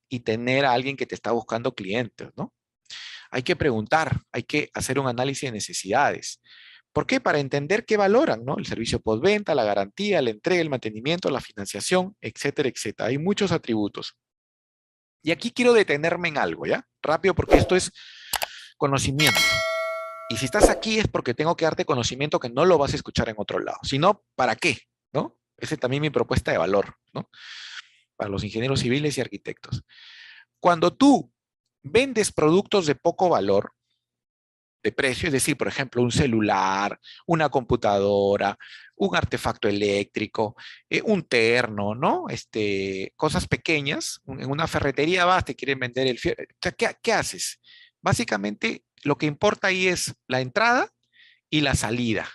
y tener a alguien que te está buscando clientes, ¿no? Hay que preguntar, hay que hacer un análisis de necesidades. ¿Por qué? Para entender qué valoran, ¿no? El servicio postventa, la garantía, la entrega, el mantenimiento, la financiación, etcétera, etcétera. Hay muchos atributos. Y aquí quiero detenerme en algo, ¿ya? Rápido, porque esto es conocimiento. Y si estás aquí es porque tengo que darte conocimiento que no lo vas a escuchar en otro lado. Si no, ¿para qué? ¿No? Esa es también mi propuesta de valor, ¿no? Para los ingenieros civiles y arquitectos. Cuando tú vendes productos de poco valor, de precio, es decir, por ejemplo, un celular, una computadora, un artefacto eléctrico, un terno, ¿no? Cosas pequeñas. En una ferretería vas, te quieren vender el fierro. O sea, ¿qué haces? Básicamente, lo que importa ahí es la entrada y la salida.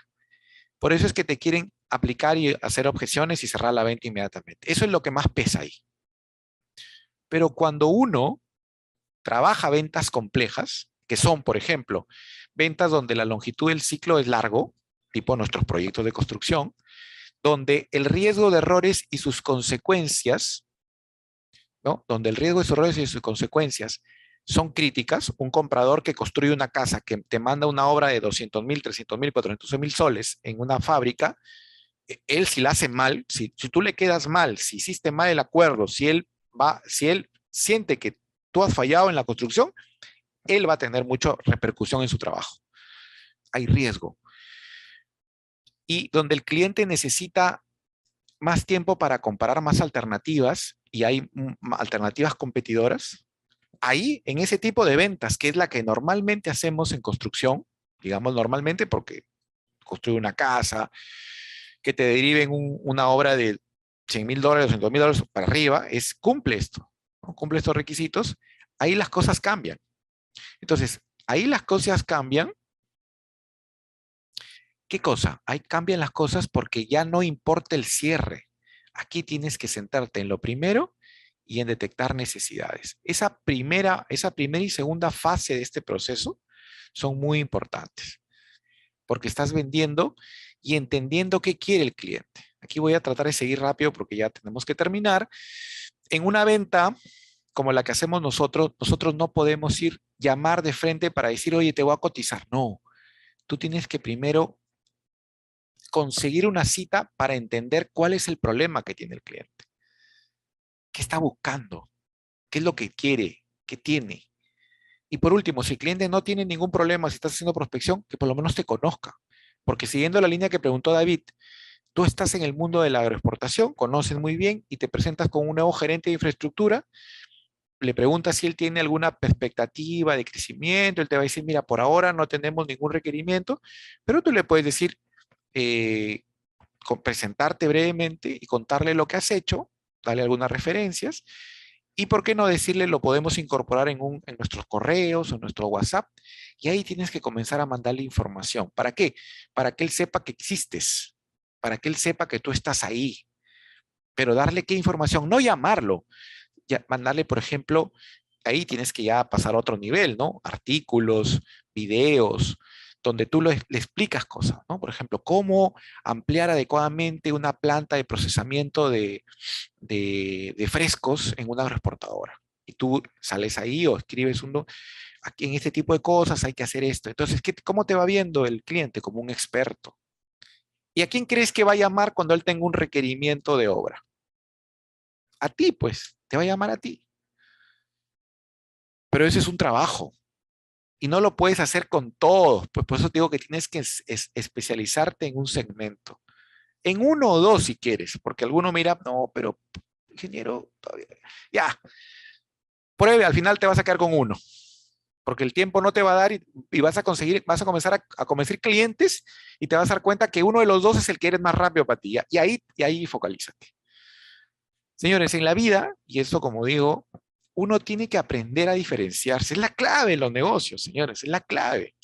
Por eso es que te quieren aplicar y hacer objeciones y cerrar la venta inmediatamente. Eso es lo que más pesa ahí. Pero cuando uno trabaja ventas complejas, que son, por ejemplo, ventas donde la longitud del ciclo es largo, tipo nuestros proyectos de construcción, donde el riesgo de errores y sus consecuencias, ¿no? Donde el riesgo de errores y sus consecuencias son críticas. Un comprador que construye una casa, que te manda una obra de 200,000, 300,000, 400,000 soles en una fábrica, él si la hace mal, si tú le quedas mal, si hiciste mal el acuerdo, si él siente que tú has fallado en la construcción, él va a tener mucha repercusión en su trabajo. Hay riesgo. Y donde el cliente necesita más tiempo para comparar más alternativas y hay alternativas competidoras, ahí en ese tipo de ventas, que es la que normalmente hacemos en construcción, digamos normalmente porque construye una casa, que te deriven una obra de $100,000, $200,000 para arriba, cumple esto, ¿no? Cumple estos requisitos, ahí las cosas cambian. Entonces, ahí las cosas cambian. ¿Qué cosa? Ahí cambian las cosas porque ya no importa el cierre. Aquí tienes que sentarte en lo primero y en detectar necesidades. Esa primera y segunda fase de este proceso son muy importantes porque estás vendiendo y entendiendo qué quiere el cliente. Aquí voy a tratar de seguir rápido porque ya tenemos que terminar. En una venta como la que hacemos nosotros no podemos llamar de frente para decir, oye, te voy a cotizar. No, tú tienes que primero conseguir una cita para entender cuál es el problema que tiene el cliente. ¿Qué está buscando? ¿Qué es lo que quiere? ¿Qué tiene? Y por último, si el cliente no tiene ningún problema, si estás haciendo prospección, que por lo menos te conozca. Porque siguiendo la línea que preguntó David, tú estás en el mundo de la agroexportación, conoces muy bien y te presentas con un nuevo gerente de infraestructura, le preguntas si él tiene alguna perspectiva de crecimiento, él te va a decir, mira, por ahora no tenemos ningún requerimiento, pero tú le puedes decir, eh, presentarte brevemente y contarle lo que has hecho, darle algunas referencias, y por qué no decirle lo podemos incorporar en nuestros correos o en nuestro WhatsApp, y ahí tienes que comenzar a mandarle información. ¿Para qué? Para que él sepa que existes, para que él sepa que tú estás ahí, pero darle qué información, no llamarlo, ya, mandarle, por ejemplo, ahí tienes que ya pasar a otro nivel, ¿no? Artículos, videos, donde tú le explicas cosas, ¿no? Por ejemplo, cómo ampliar adecuadamente una planta de procesamiento de frescos en una agroexportadora. Y tú sales ahí o escribes uno, aquí en este tipo de cosas hay que hacer esto. Entonces, ¿cómo te va viendo el cliente? Como un experto. ¿Y a quién crees que va a llamar cuando él tenga un requerimiento de obra? A ti, pues, te va a llamar a ti. Pero ese es un trabajo y no lo puedes hacer con todos. Pues por eso te digo que tienes que especializarte en un segmento, en uno o dos si quieres, porque alguno mira, no, pero ingeniero, todavía. Ya, pruebe, al final te vas a quedar con uno, porque el tiempo no te va a dar y vas a conseguir, vas a comenzar a convencer clientes y te vas a dar cuenta que uno de los dos es el que eres más rápido para ti. Y ahí focalízate. Señores, en la vida, y eso como digo, uno tiene que aprender a diferenciarse. Es la clave de los negocios, señores, es la clave.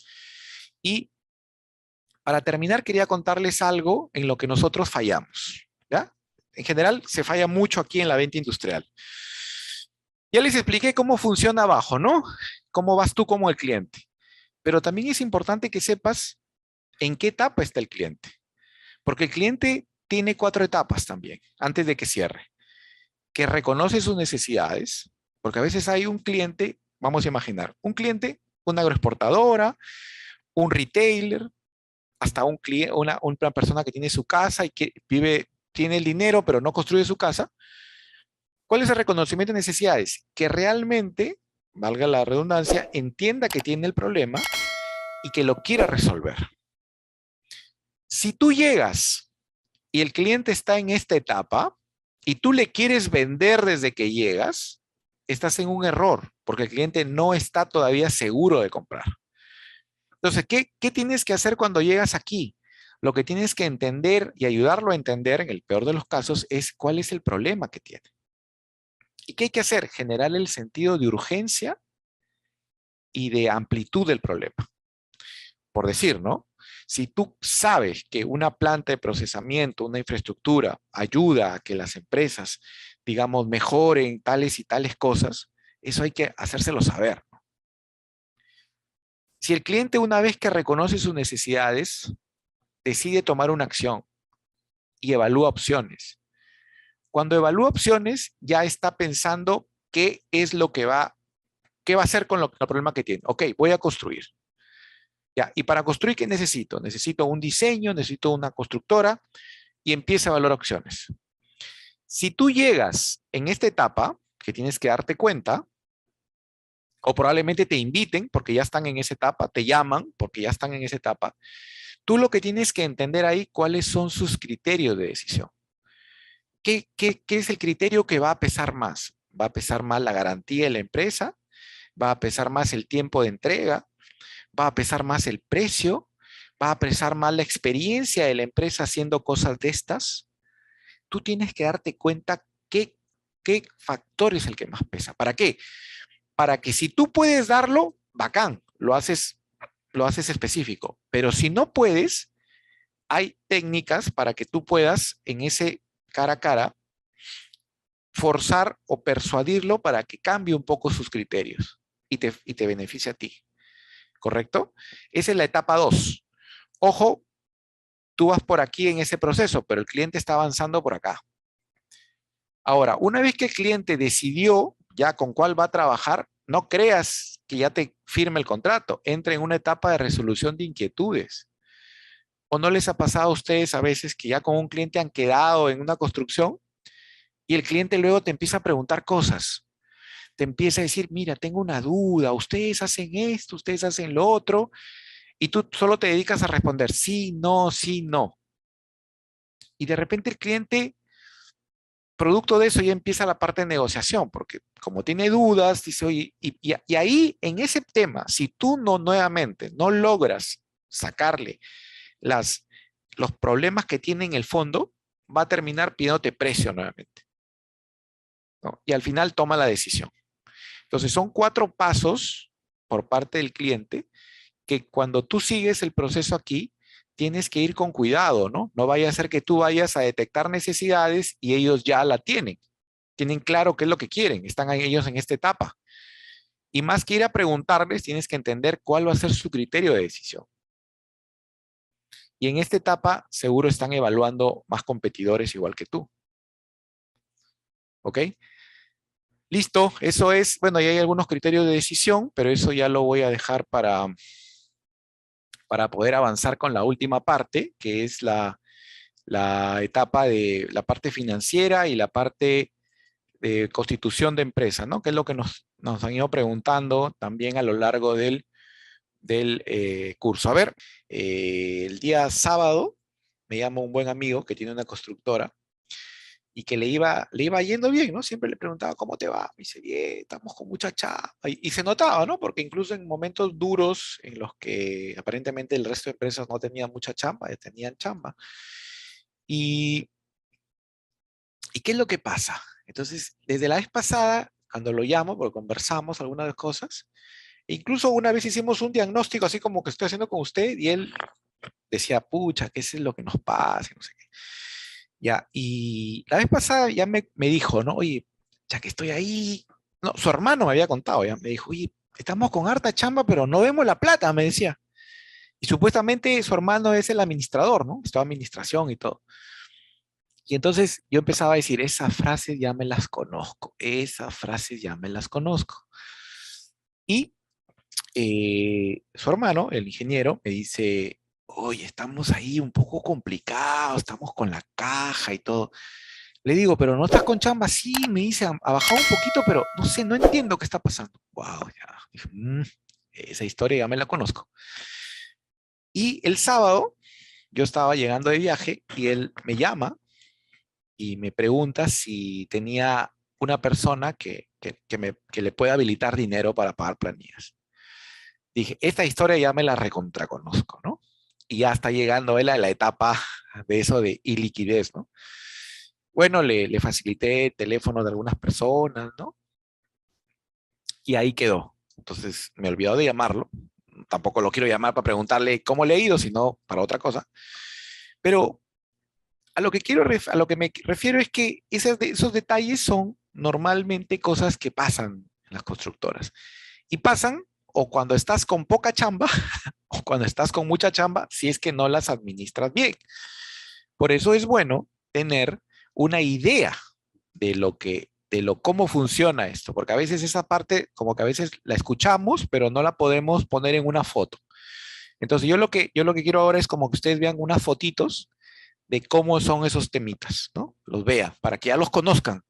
Y para terminar, quería contarles algo en lo que nosotros fallamos, ¿ya? En general, se falla mucho aquí en la venta industrial. Ya les expliqué cómo funciona abajo, ¿no? Cómo vas tú como el cliente. Pero también es importante que sepas en qué etapa está el cliente. Porque el cliente tiene 4 etapas también, antes de que cierre. Que reconoce sus necesidades, porque a veces hay un cliente, vamos a imaginar, un cliente, una agroexportadora, un retailer, hasta un cliente, una persona que tiene su casa y que vive, tiene el dinero, pero no construye su casa. ¿Cuál es el reconocimiento de necesidades? Que realmente, valga la redundancia, entienda que tiene el problema y que lo quiera resolver. Si tú llegas y el cliente está en esta etapa y tú le quieres vender desde que llegas, estás en un error porque el cliente no está todavía seguro de comprar. Entonces, ¿qué tienes que hacer cuando llegas aquí? Lo que tienes que entender y ayudarlo a entender, en el peor de los casos, es cuál es el problema que tiene. ¿Y qué hay que hacer? Generar el sentido de urgencia y de amplitud del problema. Por decir, ¿no? Si tú sabes que una planta de procesamiento, una infraestructura, ayuda a que las empresas, digamos, mejoren tales y tales cosas, eso hay que hacérselo saber. Si el cliente, una vez que reconoce sus necesidades, decide tomar una acción y evalúa opciones. Cuando evalúa opciones, ya está pensando qué va a hacer con el problema que tiene. Ok, voy a construir. Ya, y para construir, ¿qué necesito? Necesito un diseño, necesito una constructora y empieza a evaluar opciones. Si tú llegas en esta etapa, que tienes que darte cuenta, o probablemente te inviten porque ya están en esa etapa, te llaman porque ya están en esa etapa, tú lo que tienes que entender ahí cuáles son sus criterios de decisión. ¿Qué es el criterio que va a pesar más? ¿Va a pesar más la garantía de la empresa? ¿Va a pesar más el tiempo de entrega? ¿Va a pesar más el precio? ¿Va a pesar más la experiencia de la empresa haciendo cosas de estas? Tú tienes que darte cuenta qué factor es el que más pesa. ¿Para qué? Para que si tú puedes darlo, bacán, lo haces específico. Pero si no puedes, hay técnicas para que tú puedas en ese cara a cara forzar o persuadirlo para que cambie un poco sus criterios y te beneficie a ti. ¿Correcto? Esa es la etapa 2. Ojo, tú vas por aquí en ese proceso, pero el cliente está avanzando por acá. Ahora, una vez que el cliente decidió ya con cuál va a trabajar, no creas que ya te firme el contrato. Entra en una etapa de resolución de inquietudes. ¿O no les ha pasado a ustedes a veces que ya con un cliente han quedado en una construcción y el cliente luego te empieza a preguntar cosas? Te empieza a decir, mira, tengo una duda, ustedes hacen esto, ustedes hacen lo otro, y tú solo te dedicas a responder sí, no, sí, no. Y de repente el cliente, producto de eso, ya empieza la parte de negociación, porque como tiene dudas, dice, oye, y ahí en ese tema, si tú no nuevamente no logras sacarle las los problemas que tiene en el fondo, va a terminar pidiéndote precio nuevamente, ¿no? Y al final toma la decisión. Entonces son 4 pasos por parte del cliente que cuando tú sigues el proceso aquí, tienes que ir con cuidado, ¿no? No vaya a ser que tú vayas a detectar necesidades y ellos ya la tienen. Tienen claro qué es lo que quieren, están ellos en esta etapa. Y más que ir a preguntarles, tienes que entender cuál va a ser su criterio de decisión. Y en esta etapa seguro están evaluando más competidores igual que tú. ¿Ok? Listo, eso es, bueno, ya hay algunos criterios de decisión, pero eso ya lo voy a dejar para poder avanzar con la última parte, que es la etapa de la parte financiera y la parte de constitución de empresa, ¿no? Que es lo que nos han ido preguntando también a lo largo del curso. A ver, el día sábado me llama un buen amigo que tiene una constructora y que le iba yendo bien, ¿no? Siempre le preguntaba, ¿cómo te va? Me dice, bien, estamos con mucha chamba. Y se notaba, ¿no? Porque incluso en momentos duros en los que aparentemente el resto de empresas no tenían mucha chamba, ya tenían chamba. ¿Y, ¿y qué es lo que pasa? Entonces, desde la vez pasada, cuando lo llamo, porque conversamos algunas cosas, e incluso una vez hicimos un diagnóstico así como que estoy haciendo con usted y él decía, pucha, ¿qué es lo que nos pasa? Y no sé qué. Ya, y la vez pasada ya me dijo, ¿no? Oye, ya que estoy ahí, no, su hermano me había contado, ya, me dijo, oye, estamos con harta chamba, pero no vemos la plata, me decía. Y supuestamente su hermano es el administrador, ¿no? Estudia administración y todo. Y entonces yo empezaba a decir, esas frases ya me las conozco, esas frases ya me las conozco. Y su hermano, el ingeniero, me dice, oye, estamos ahí un poco complicados, estamos con la caja y todo. Le digo, pero no estás con chamba. Sí, me dice, ha bajado un poquito, pero no sé, no entiendo qué está pasando. Wow, ya. Dije, esa historia ya me la conozco. Y el sábado yo estaba llegando de viaje y él me llama y me pregunta si tenía una persona que le pueda habilitar dinero para pagar planillas. Dije, esta historia ya me la recontraconozco, ¿no? Y ya está llegando él a la etapa de eso de iliquidez, ¿no? Bueno, le facilité teléfono de algunas personas, ¿no? Y ahí quedó. Entonces me he olvidado de llamarlo. Tampoco lo quiero llamar para preguntarle cómo le ha ido, sino para otra cosa. Pero a lo que me refiero es que esos detalles son normalmente cosas que pasan en las constructoras. Y pasan o cuando estás con poca chamba o cuando estás con mucha chamba, si es que no las administras bien. Por eso es bueno tener una idea cómo funciona esto, porque a veces esa parte, como que a veces la escuchamos, pero no la podemos poner en una foto. Entonces, yo lo que quiero ahora es como que ustedes vean unas fotitos de cómo son esos temitas, ¿no? Los vean, para que ya los conozcan.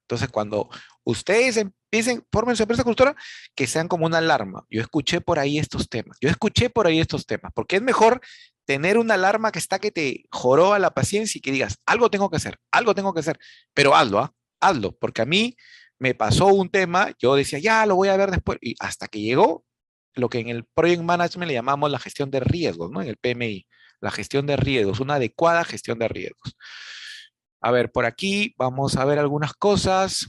Entonces, cuando ustedes empiecen, formen su empresa cultura, que sean como una alarma. Yo escuché por ahí estos temas. Yo escuché por ahí estos temas. Porque es mejor tener una alarma que está que te joroba la paciencia y que digas, algo tengo que hacer, pero hazlo, ¿ah? Hazlo. Porque a mí me pasó un tema, yo decía, ya lo voy a ver después. Y hasta que llegó lo que en el Project Management le llamamos la gestión de riesgos, ¿no? En el PMI, la gestión de riesgos, una adecuada gestión de riesgos. A ver, por aquí vamos a ver algunas cosas.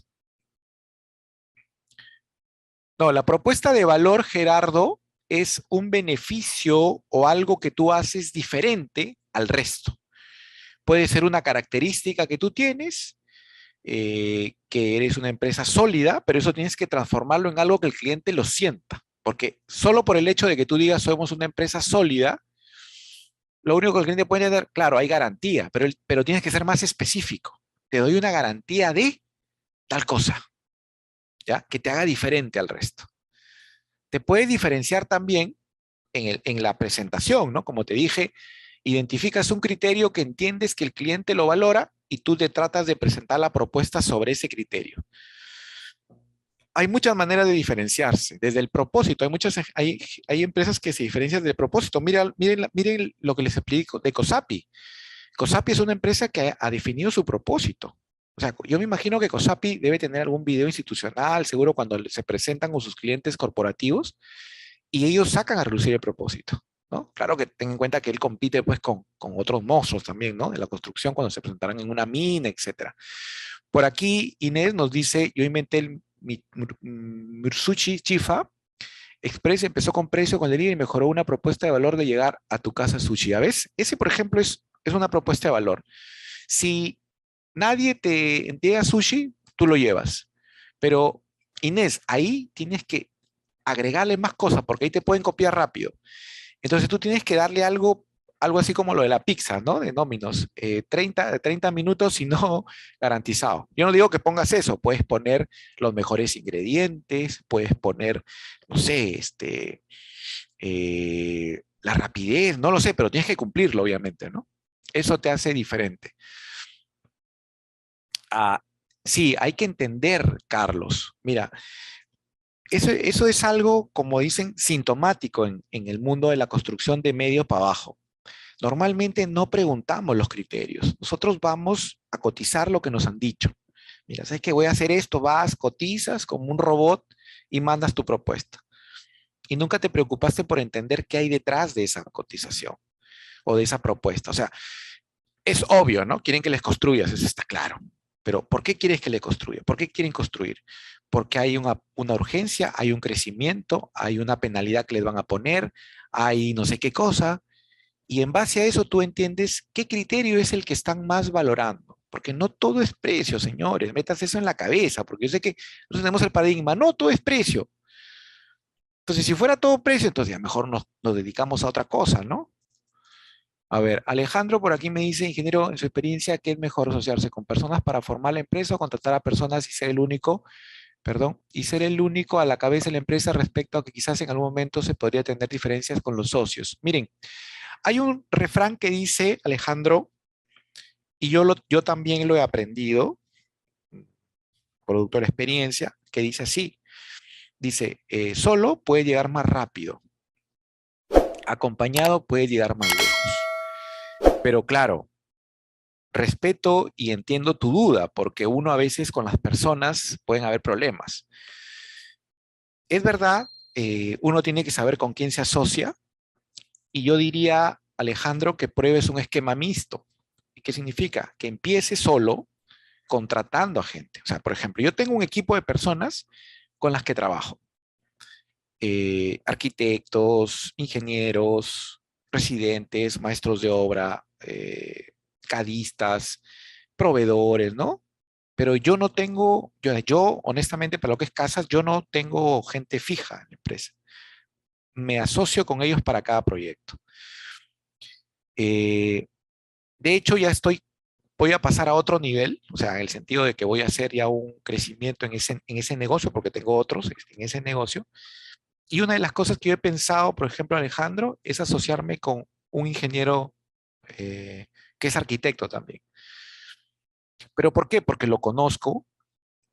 No, la propuesta de valor, Gerardo, es un beneficio o algo que tú haces diferente al resto. Puede ser una característica que tú tienes, que eres una empresa sólida, pero eso tienes que transformarlo en algo que el cliente lo sienta. Porque solo por el hecho de que tú digas somos una empresa sólida, lo único que el cliente puede dar, claro, hay garantía, pero tienes que ser más específico. Te doy una garantía de tal cosa, ¿ya? Que te haga diferente al resto. Te puedes diferenciar también en la presentación, ¿no? Como te dije, identificas un criterio que entiendes que el cliente lo valora y tú te tratas de presentar la propuesta sobre ese criterio. Hay muchas maneras de diferenciarse, desde el propósito. Hay empresas que se diferencian del propósito. Miren lo que les explico de COSAPI. COSAPI es una empresa que ha definido su propósito. O sea, yo me imagino que COSAPI debe tener algún video institucional, seguro cuando se presentan con sus clientes corporativos, y ellos sacan a relucir el propósito. ¿no? Claro que ten en cuenta que él compite pues con otros mozos también, ¿no? De la construcción cuando se presentarán en una mina, etcétera. Por aquí Inés nos dice, yo inventé el Mitsushi Chifa Express, empezó con precio con delivery y mejoró una propuesta de valor de llegar a tu casa sushi. ¿Ya ves? Ese, por ejemplo, es una propuesta de valor. Si nadie te entrega sushi, tú lo llevas. Pero Inés, ahí tienes que agregarle más cosas porque ahí te pueden copiar rápido. Entonces tú tienes que darle algo, algo así como lo de la pizza, ¿no? De Domino's, 30 minutos y no garantizado. Yo no digo que pongas eso, puedes poner los mejores ingredientes, puedes poner, no sé, la rapidez, no lo sé, pero tienes que cumplirlo, obviamente, ¿no? Eso te hace diferente. Ah, sí, hay que entender, Carlos. Mira, eso es algo, como dicen, sintomático en el mundo de la construcción de medio para abajo. Normalmente no preguntamos los criterios. Nosotros vamos a cotizar lo que nos han dicho. Mira, ¿sabes qué? Voy a hacer esto, vas, cotizas como un robot y mandas tu propuesta. Y nunca te preocupaste por entender qué hay detrás de esa cotización o de esa propuesta. O sea, es obvio, ¿no? Quieren que les construyas, eso está claro. Pero ¿por qué quieres que le construya? ¿Por qué quieren construir? Porque hay una urgencia, hay un crecimiento, hay una penalidad que les van a poner, hay no sé qué cosa, y en base a eso tú entiendes qué criterio es el que están más valorando. Porque no todo es precio, señores. Metas eso en la cabeza, porque yo sé que nosotros tenemos el paradigma, no todo es precio. Entonces, si fuera todo precio, entonces ya mejor nos dedicamos a otra cosa, ¿no? A ver, Alejandro por aquí me dice, ingeniero, en su experiencia, ¿qué es mejor asociarse con personas para formar la empresa o contratar a personas y ser el único, perdón, y ser el único a la cabeza de la empresa respecto a que quizás en algún momento se podría tener diferencias con los socios? Miren, hay un refrán que dice, Alejandro, y yo también lo he aprendido, producto de la experiencia, que dice así, dice, solo puede llegar más rápido, acompañado puede llegar más lejos. Pero claro, respeto y entiendo tu duda, porque uno a veces con las personas pueden haber problemas. Es verdad, uno tiene que saber con quién se asocia, y yo diría, Alejandro, que pruebes un esquema mixto. ¿Y qué significa? Que empiece solo contratando a gente. O sea, por ejemplo, yo tengo un equipo de personas con las que trabajo. Arquitectos, ingenieros, residentes, maestros de obra, cadistas, proveedores, ¿no? Pero yo no tengo, yo honestamente, para lo que es casas, yo no tengo gente fija en la empresa. Me asocio con ellos para cada proyecto. Eh, de hecho, voy a pasar a otro nivel, o sea, en el sentido de que voy a hacer ya un crecimiento en ese negocio, porque tengo otros en ese negocio. Y una de las cosas que yo he pensado, por ejemplo, Alejandro, es asociarme con un ingeniero eh, que es arquitecto también. ¿Pero por qué? Porque lo conozco,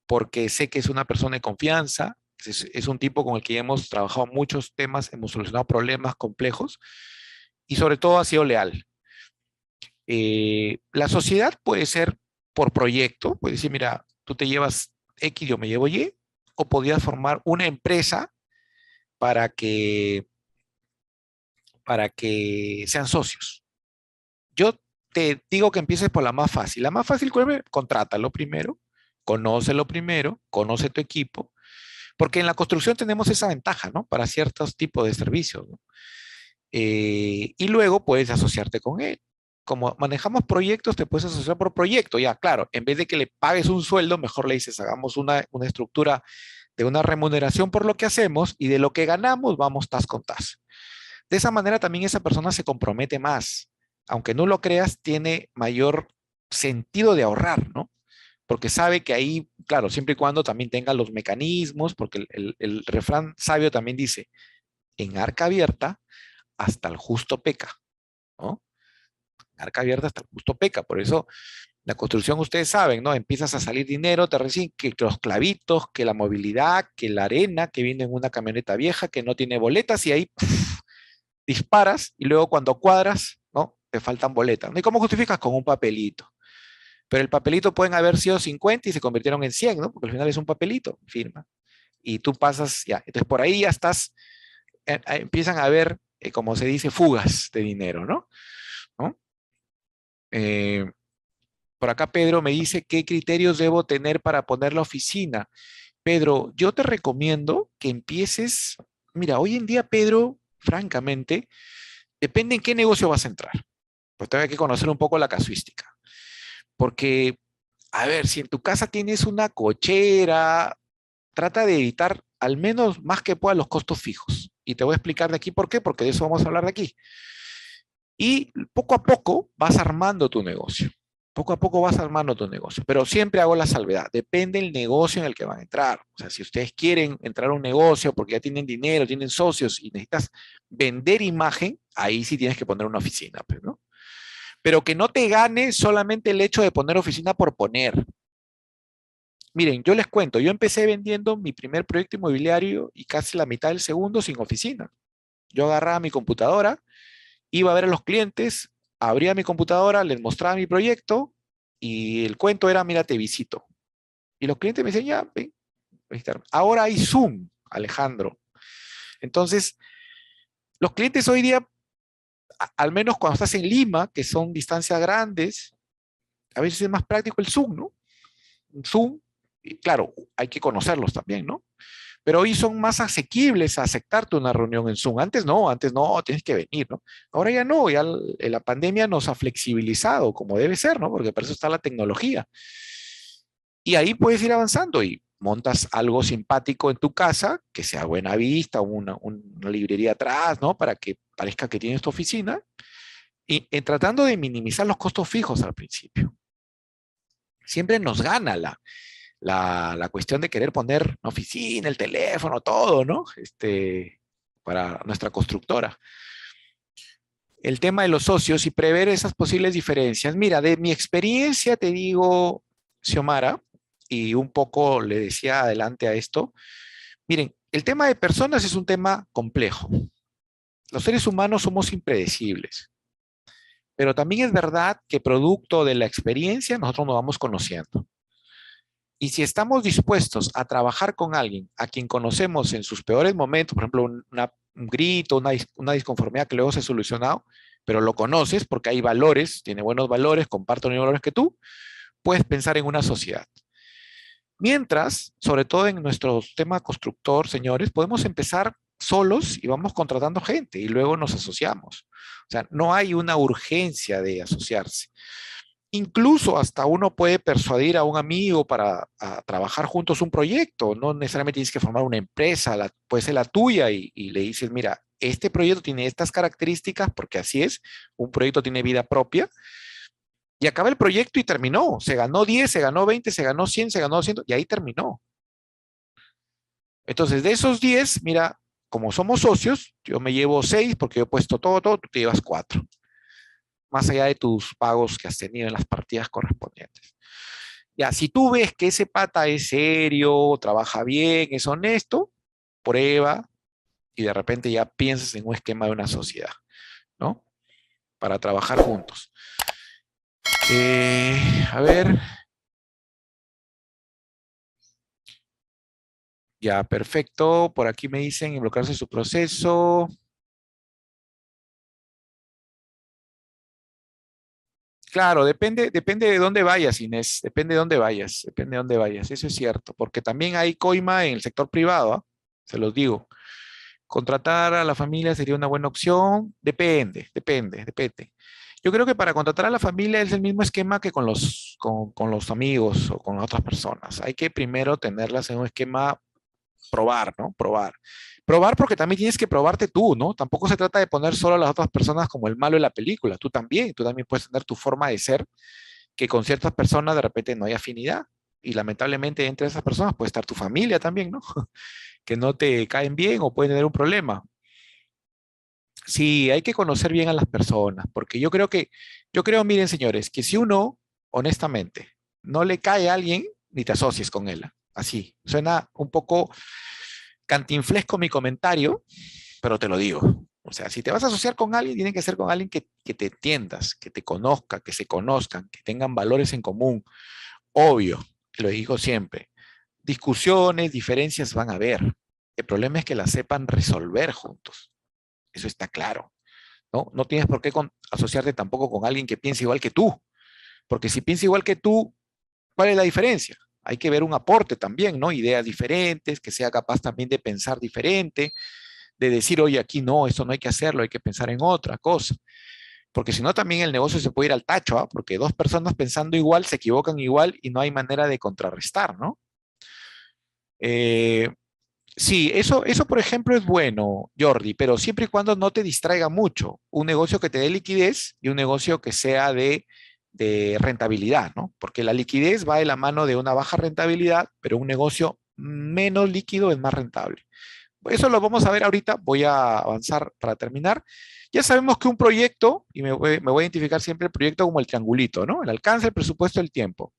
porque sé que es una persona de confianza, es un tipo con el que hemos trabajado muchos temas, hemos solucionado problemas complejos y sobre todo ha sido leal. La sociedad puede ser por proyecto, puede decir, mira, tú te llevas X, yo me llevo Y, o podrías formar una empresa para que, para que sean socios. Yo te digo que empieces por la más fácil. La más fácil, contrátalo primero, conócelo primero, conoce tu equipo, porque en la construcción tenemos esa ventaja, ¿no? Para ciertos tipos de servicios, ¿no? Y luego puedes asociarte con él. Como manejamos proyectos, te puedes asociar por proyecto. Ya, claro, en vez de que le pagues un sueldo, mejor le dices, hagamos una estructura de una remuneración por lo que hacemos y de lo que ganamos, vamos tas con tas. De esa manera también esa persona se compromete más. Aunque no lo creas, tiene mayor sentido de ahorrar, ¿no? Porque sabe que ahí, claro, siempre y cuando también tenga los mecanismos, porque el refrán sabio también dice, en arca abierta hasta el justo peca, ¿no? En arca abierta hasta el justo peca. Por eso la construcción, ustedes saben, ¿no? Empiezas a salir dinero, te reciben que los clavitos, que la movilidad, que la arena, que viene en una camioneta vieja, que no tiene boletas y ahí ¡puf! Disparas y luego cuando cuadras, ¿no? Te faltan boletas, ¿no? ¿Y cómo justificas? Con un papelito. Pero el papelito pueden haber sido 50 y se convirtieron en 100, ¿no? Porque al final es un papelito, firma. Y tú pasas, ya. Entonces por ahí ya estás, empiezan a haber como se dice, fugas de dinero, ¿no? ¿No? Eh, por acá Pedro me dice, ¿qué criterios debo tener para poner la oficina? Pedro, yo te recomiendo que empieces, mira, hoy en día, Pedro, francamente, depende en qué negocio vas a entrar. Pues tengo que conocer un poco la casuística. Porque, a ver, si en tu casa tienes una cochera, trata de evitar al menos más que pueda los costos fijos. Y te voy a explicar de aquí por qué, porque de eso vamos a hablar de aquí. Y poco a poco vas armando tu negocio. Poco a poco vas armando tu negocio, pero siempre hago la salvedad. Depende del negocio en el que van a entrar. O sea, si ustedes quieren entrar a un negocio porque ya tienen dinero, tienen socios y necesitas vender imagen, ahí sí tienes que poner una oficina, pues, ¿no? Pero que no te gane solamente el hecho de poner oficina por poner. Miren, yo les cuento, yo empecé vendiendo mi primer proyecto inmobiliario y casi la mitad del segundo sin oficina. Yo agarraba mi computadora, iba a ver a los clientes, abría mi computadora, les mostraba mi proyecto y el cuento era, mira, te visito. Y los clientes me decían, ya, ven, visitarme. Ahora hay Zoom, Alejandro. Entonces, los clientes hoy día, al menos cuando estás en Lima, que son distancias grandes, a veces es más práctico el Zoom, ¿no? Un Zoom, y claro, hay que conocerlos también, ¿no? Pero hoy son más asequibles a aceptarte una reunión en Zoom. Antes no, tienes que venir, ¿no? Ahora ya no, ya la pandemia nos ha flexibilizado como debe ser, ¿no? Porque para eso está la tecnología. Y ahí puedes ir avanzando y montas algo simpático en tu casa, que sea buena vista, una librería atrás, ¿no? Para que parezca que tienes tu oficina, y tratando de minimizar los costos fijos al principio. Siempre nos gana la cuestión de querer poner una oficina, el teléfono, todo, ¿no? Para nuestra constructora. El tema de los socios y prever esas posibles diferencias. Mira, de mi experiencia te digo, Xiomara, y un poco le decía adelante a esto, miren, el tema de personas es un tema complejo. Los seres humanos somos impredecibles, pero también es verdad que producto de la experiencia nosotros nos vamos conociendo. Y si estamos dispuestos a trabajar con alguien a quien conocemos en sus peores momentos, por ejemplo, un grito, una disconformidad que luego se ha solucionado, pero lo conoces porque hay valores, tiene buenos valores, comparte los mismos valores que tú, puedes pensar en una sociedad. Mientras, sobre todo en nuestro tema constructor, señores, podemos empezar solos y vamos contratando gente y luego nos asociamos. O sea, no hay una urgencia de asociarse. Incluso hasta uno puede persuadir a un amigo para trabajar juntos un proyecto. No necesariamente tienes que formar una empresa, puede ser la tuya y le dices, mira, este proyecto tiene estas características porque así es, un proyecto tiene vida propia. Y acaba el proyecto y terminó. Se ganó 10, se ganó 20, se ganó 100, se ganó 200 y ahí terminó. Entonces, de esos 10, mira, como somos socios, yo me llevo 6 porque yo he puesto todo, tú te llevas 4 más allá de tus pagos que has tenido en las partidas correspondientes. Ya, si tú ves que ese pata es serio, trabaja bien, es honesto, prueba y de repente ya piensas en un esquema de una sociedad, ¿no? Para trabajar juntos. A ver, ya, perfecto. Por aquí me dicen involucrarse en su proceso. Claro, depende de dónde vayas, Inés. Depende de dónde vayas. Eso es cierto, porque también hay coima en el sector privado, ¿ah? Se los digo. Contratar a la familia sería una buena opción. Depende. Yo creo que para contratar a la familia es el mismo esquema que con los amigos o con otras personas. Hay que primero tenerlas en un esquema probar, ¿no? Probar. Probar porque también tienes que probarte tú, ¿no? Tampoco se trata de poner solo a las otras personas como el malo de la película. Tú también puedes tener tu forma de ser, que con ciertas personas de repente no hay afinidad. Y lamentablemente entre esas personas puede estar tu familia también, ¿no? Que no te caen bien o pueden tener un problema. Sí, hay que conocer bien a las personas, porque yo creo, miren señores, que si uno, honestamente, no le cae a alguien, ni te asocies con él. Así, suena un poco cantinflesco mi comentario, pero te lo digo. O sea, si te vas a asociar con alguien, tiene que ser con alguien que te entiendas, que te conozca, que se conozcan, que tengan valores en común. Obvio, y lo digo siempre, discusiones, diferencias van a haber. El problema es que las sepan resolver juntos. eso está claro, ¿no? No tienes por qué asociarte tampoco con alguien que piense igual que tú, porque si piensa igual que tú, ¿cuál es la diferencia? Hay que ver un aporte también, ¿no? Ideas diferentes, que sea capaz también de pensar diferente, de decir, oye, aquí no, esto no hay que hacerlo, hay que pensar en otra cosa. Porque si no, también el negocio se puede ir al tacho, ¿ah? Porque dos personas pensando igual se equivocan igual y no hay manera de contrarrestar, ¿no? Eh, sí, eso por ejemplo es bueno, Jordi, pero siempre y cuando no te distraiga mucho. Un negocio que te dé liquidez y un negocio que sea de rentabilidad, ¿no? Porque la liquidez va de la mano de una baja rentabilidad, pero un negocio menos líquido es más rentable. Eso lo vamos a ver ahorita, voy a avanzar para terminar. Ya sabemos que un proyecto, y me voy a identificar siempre el proyecto como el triangulito, ¿no? El alcance, el presupuesto, el tiempo.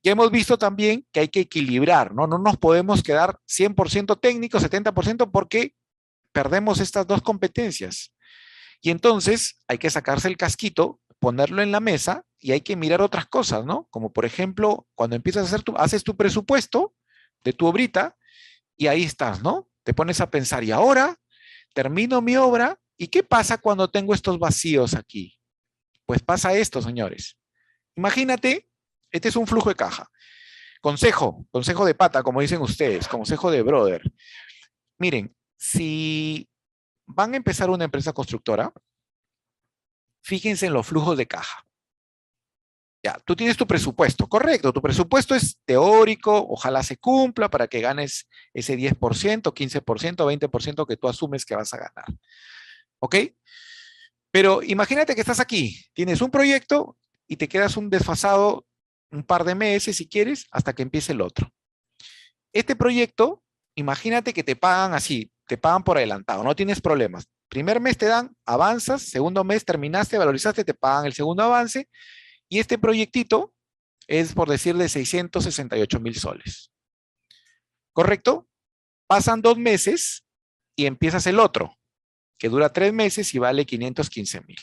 Ya hemos visto también que hay que equilibrar, ¿no? No nos podemos quedar 100% técnicos, 70% porque perdemos estas dos competencias. Y entonces hay que sacarse el casquito, ponerlo en la mesa y hay que mirar otras cosas, ¿no? Como por ejemplo, cuando empiezas a haces tu presupuesto de tu obrita y ahí estás, ¿no? Te pones a pensar, y ahora termino mi obra, ¿y qué pasa cuando tengo estos vacíos aquí? Pues pasa esto, señores. Imagínate, este es un flujo de caja. Consejo de pata, como dicen ustedes, consejo de brother. Miren, si van a empezar una empresa constructora, fíjense en los flujos de caja. Ya, tú tienes tu presupuesto, correcto, tu presupuesto es teórico, ojalá se cumpla para que ganes ese 10%, 15%, 20% que tú asumes que vas a ganar. ¿Ok? Pero imagínate que estás aquí, tienes un proyecto y te quedas un desfasado un par de meses si quieres hasta que empiece el otro. Este proyecto, imagínate que te pagan así, te pagan por adelantado, no tienes problemas. Primer mes te dan, avanzas, segundo mes terminaste, valorizaste, te pagan el segundo avance y este proyectito es por decir de 668,000 soles. ¿Correcto? Pasan 2 meses y empiezas el otro, que dura 3 meses y vale 515,000.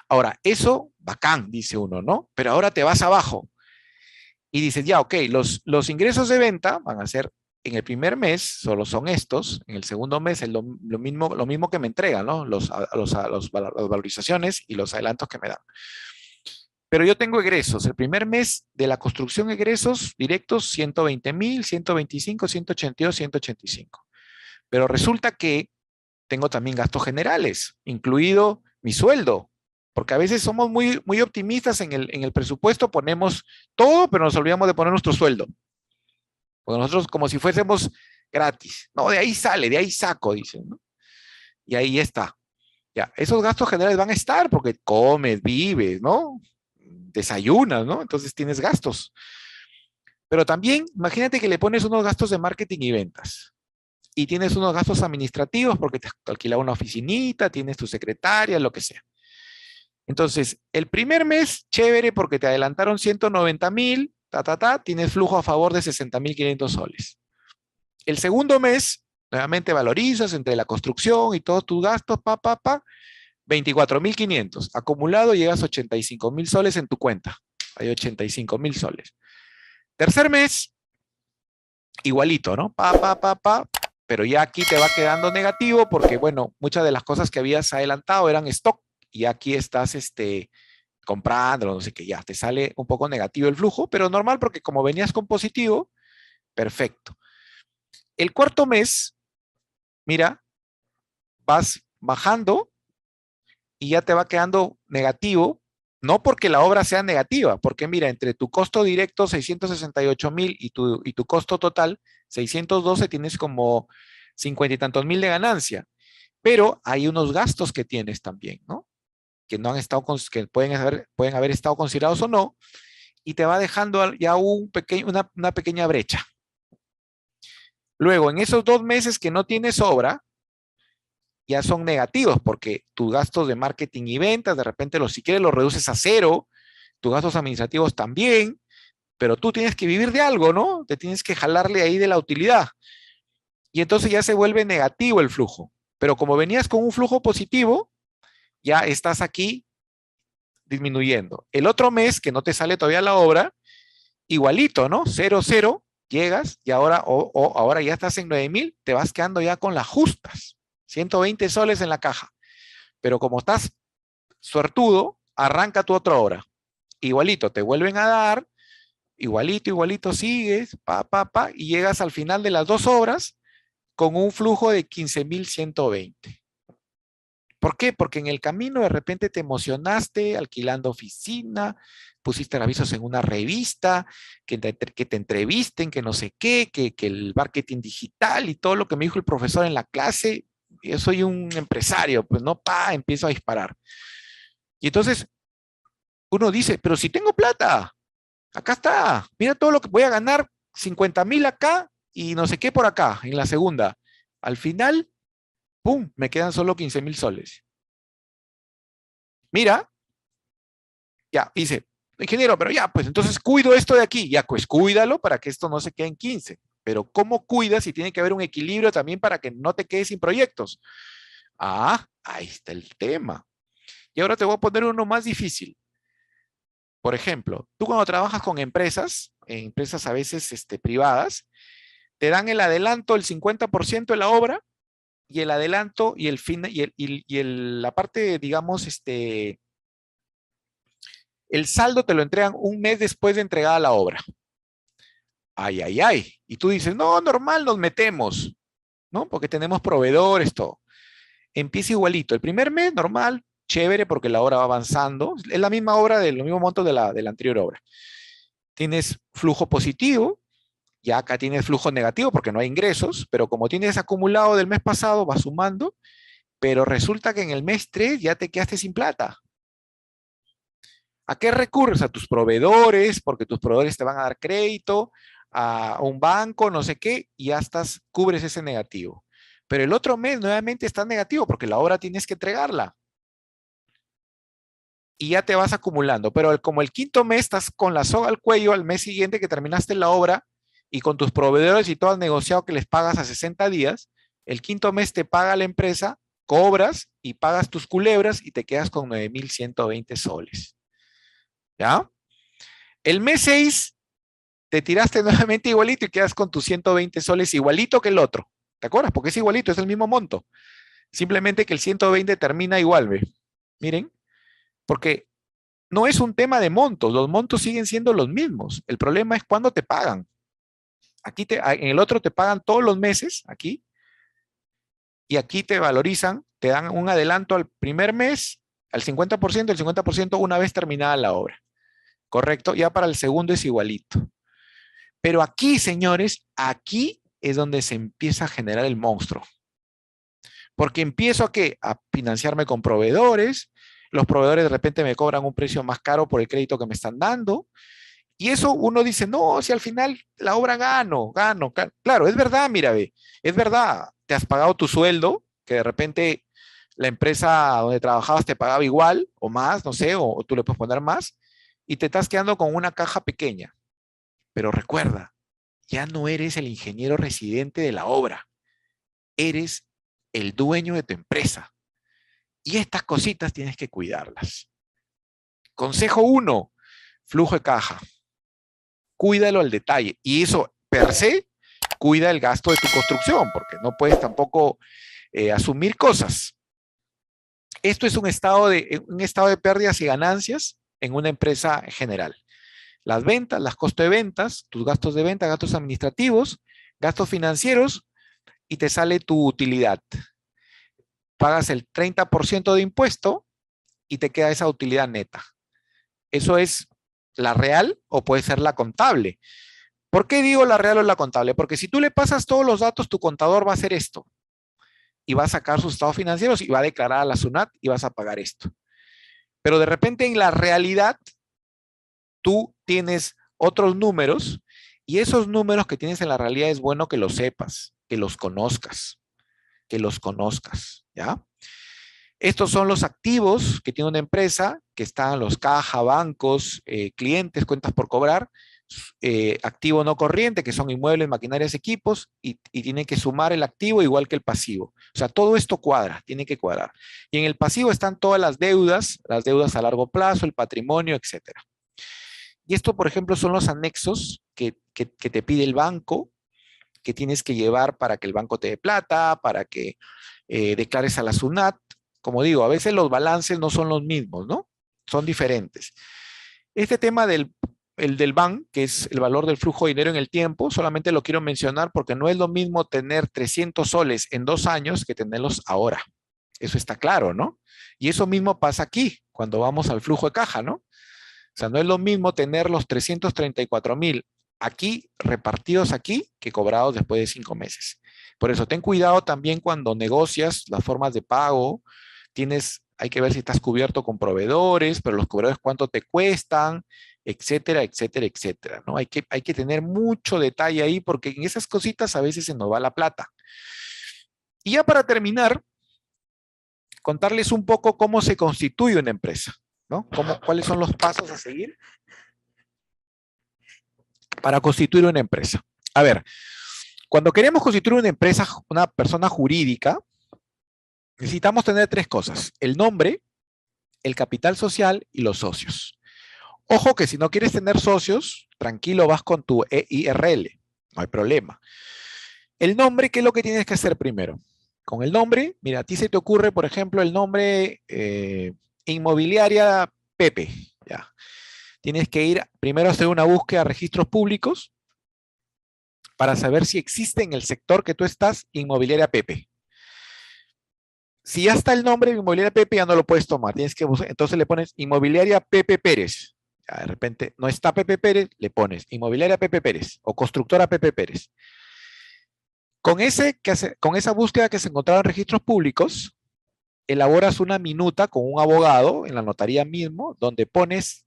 Ahora, eso, bacán, dice uno, ¿no? Pero ahora te vas abajo y dices, ya, ok, los ingresos de venta van a ser en el primer mes, solo son estos, en el segundo mes es lo mismo que me entregan, ¿no? Las valorizaciones y los adelantos que me dan. Pero yo tengo egresos. El primer mes de la construcción egresos directos, 120,000, 125, 182, 185. Pero resulta que tengo también gastos generales, incluido mi sueldo, porque a veces somos muy optimistas en el presupuesto, ponemos todo, pero nos olvidamos de poner nuestro sueldo. Porque nosotros como si fuésemos gratis. No, de ahí sale, de ahí saco, dicen, ¿no? Y ahí está. Ya, esos gastos generales van a estar porque comes, vives, ¿no? Desayunas, ¿no? Entonces tienes gastos. Pero también, imagínate que le pones unos gastos de marketing y ventas. Y tienes unos gastos administrativos porque te alquila una oficinita, tienes tu secretaria, lo que sea. Entonces, el primer mes, chévere porque te adelantaron 190,000, tienes flujo a favor de 60,500 soles. El segundo mes, nuevamente valorizas entre la construcción y todos tus gastos, 24,500. Acumulado llegas a 85,000 soles en tu cuenta. Hay 85,000 soles. Tercer mes, igualito, ¿no? Pero ya aquí te va quedando negativo porque, bueno, muchas de las cosas que habías adelantado eran stock y aquí estás comprando, no sé qué, ya te sale un poco negativo el flujo, pero normal porque como venías con positivo, perfecto. El cuarto mes, mira, vas bajando y ya te va quedando negativo, no porque la obra sea negativa, porque mira, entre tu costo directo 668,000 y tu costo total 612, tienes como 50 y tantos mil de ganancia, pero hay unos gastos que tienes también, ¿no? Que no han estado, que pueden haber estado considerados o no, y te va dejando ya una pequeña brecha. Luego, en esos 2 meses que no tienes obra, ya son negativos porque tus gastos de marketing y ventas, de repente si quieres los reduces a cero, tus gastos administrativos también, pero tú tienes que vivir de algo, ¿no? Te tienes que jalarle ahí de la utilidad. Y entonces ya se vuelve negativo el flujo. Pero como venías con un flujo positivo, ya estás aquí disminuyendo. El otro mes que no te sale todavía la obra, igualito, ¿no? 0, 0, llegas y ahora, ahora ya estás en 9,000, te vas quedando ya con las justas. 120 soles en la caja. pero como estás suertudo, arranca tu otra hora. Igualito, te vuelven a dar, igualito, igualito sigues, y llegas al final de las 2 horas con un flujo de 15.120. ¿Por qué? Porque en el camino de repente te emocionaste alquilando oficina, pusiste avisos en una revista, que te entrevisten, que no sé qué, que el marketing digital y todo lo que me dijo el profesor en la clase. Yo soy un empresario, pues no, empiezo a disparar. Y entonces uno dice, pero si tengo plata, acá está, mira todo lo que voy a ganar, 50.000 acá y no sé qué por acá, en la segunda. Al final, ¡pum!, me quedan solo 15.000 soles. Mira, ya, dice, ingeniero, pero ya, pues entonces cuido esto de aquí. Ya, pues cuídalo para que esto no se quede en 15. Pero ¿cómo cuidas si tiene que haber un equilibrio también para que no te quedes sin proyectos? Ah, ahí está el tema. Y ahora te voy a poner uno más difícil. Por ejemplo, tú cuando trabajas con empresas, empresas a veces privadas, te dan el adelanto del 50% de la obra y el adelanto y el fin la parte, digamos, el saldo te lo entregan un mes después de entregada la obra. Ay, ay, ay. Y tú dices, no, normal, nos metemos, ¿no? Porque tenemos proveedores, todo. Empieza igualito. El primer mes, normal, chévere, porque la obra va avanzando. Es la misma obra, de los mismos montos de la anterior obra. Tienes flujo positivo, ya acá tienes flujo negativo porque no hay ingresos, pero como tienes acumulado del mes pasado, va sumando, pero resulta que en el mes 3 ya te quedaste sin plata. ¿A qué recurres? A tus proveedores, porque tus proveedores te van a dar crédito, a un banco, no sé qué, y ya estás, cubres ese negativo. Pero el otro mes nuevamente está negativo porque la obra tienes que entregarla y ya te vas acumulando. Pero como el quinto mes estás con la soga al cuello al mes siguiente que terminaste la obra y con tus proveedores y todo has negociado que les pagas a 60 días, el quinto mes te paga la empresa, cobras y pagas tus culebras y te quedas con 9.120 soles. ¿Ya? El mes 6 te tiraste nuevamente igualito y quedas con tus 120 soles igualito que el otro. ¿Te acuerdas? Porque es igualito, es el mismo monto. Simplemente que el 120 termina igual, ¿ve? Miren, porque no es un tema de montos, los montos siguen siendo los mismos. El problema es cuándo te pagan. En el otro te pagan todos los meses, aquí, y aquí te valorizan, te dan un adelanto al primer mes, al 50%, el 50% una vez terminada la obra. ¿Correcto? Ya para el segundo es igualito. Pero aquí, señores, aquí es donde se empieza a generar el monstruo. Porque empiezo a qué? A financiarme con proveedores. Los proveedores de repente me cobran un precio más caro por el crédito que me están dando. Y eso uno dice, no, si al final la obra gano. Claro, es verdad, mira, ve, es verdad. Te has pagado tu sueldo, que de repente la empresa donde trabajabas te pagaba igual o más, no sé, o tú le puedes poner más, y te estás quedando con una caja pequeña. Pero recuerda, ya no eres el ingeniero residente de la obra, eres el dueño de tu empresa. Y estas cositas tienes que cuidarlas. Consejo 1, flujo de caja. Cuídalo al detalle. Y eso, per se, cuida el gasto de tu construcción, porque no puedes tampoco asumir cosas. Esto es un estado de pérdidas y ganancias en una empresa general. Las ventas, las costos de ventas, tus gastos de venta, gastos administrativos, gastos financieros, y te sale tu utilidad. Pagas el 30% de impuesto y te queda esa utilidad neta. Eso es la real o puede ser la contable. ¿Por qué digo la real o la contable? Porque si tú le pasas todos los datos, tu contador va a hacer esto y va a sacar sus estados financieros y va a declarar a la SUNAT y vas a pagar esto. Pero de repente en la realidad, tú tienes otros números y esos números que tienes en la realidad es bueno que los sepas, que los conozcas, ¿ya? Estos son los activos que tiene una empresa, que están los caja, bancos, clientes, cuentas por cobrar, activo no corriente, que son inmuebles, maquinarias, equipos, y tiene que sumar el activo igual que el pasivo. O sea, todo esto cuadra, tiene que cuadrar. Y en el pasivo están todas las deudas a largo plazo, el patrimonio, etcétera. Y esto, por ejemplo, son los anexos que te pide el banco, que tienes que llevar para que el banco te dé plata, para que declares a la SUNAT como digo, a veces los balances no son los mismos, ¿no? Son diferentes. Este tema el del BAN, que es el valor del flujo de dinero en el tiempo, solamente lo quiero mencionar porque no es lo mismo tener 300 soles en 2 años que tenerlos ahora. Eso está claro, ¿no? Y eso mismo pasa aquí, cuando vamos al flujo de caja, ¿no? O sea, no es lo mismo tener los 334,000 aquí, repartidos aquí, que cobrados después de 5 meses. Por eso, ten cuidado también cuando negocias las formas de pago. Hay que ver si estás cubierto con proveedores, pero los proveedores cuánto te cuestan, etcétera, etcétera, etcétera, ¿no? Hay que tener mucho detalle ahí porque en esas cositas a veces se nos va la plata. Y ya para terminar, contarles un poco cómo se constituye una empresa, ¿no? ¿Cuáles son los pasos a seguir para constituir una empresa? A ver, cuando queremos constituir una empresa, una persona jurídica, necesitamos tener 3 cosas: el nombre, el capital social y los socios. Ojo que si no quieres tener socios, tranquilo, vas con tu EIRL, no hay problema. El nombre, ¿qué es lo que tienes que hacer primero? Con el nombre, mira, a ti se te ocurre, por ejemplo, el nombre Inmobiliaria Pepe, ya. Tienes que ir primero a hacer una búsqueda de registros públicos para saber si existe en el sector que tú estás Inmobiliaria Pepe. Si ya está el nombre de Inmobiliaria Pepe, ya no lo puedes tomar. Tienes que buscar, entonces le pones Inmobiliaria Pepe Pérez. Ya de repente no está Pepe Pérez, le pones Inmobiliaria Pepe Pérez o Constructora Pepe Pérez. Con esa búsqueda que se encontraba en registros públicos, elaboras una minuta con un abogado en la notaría mismo, donde pones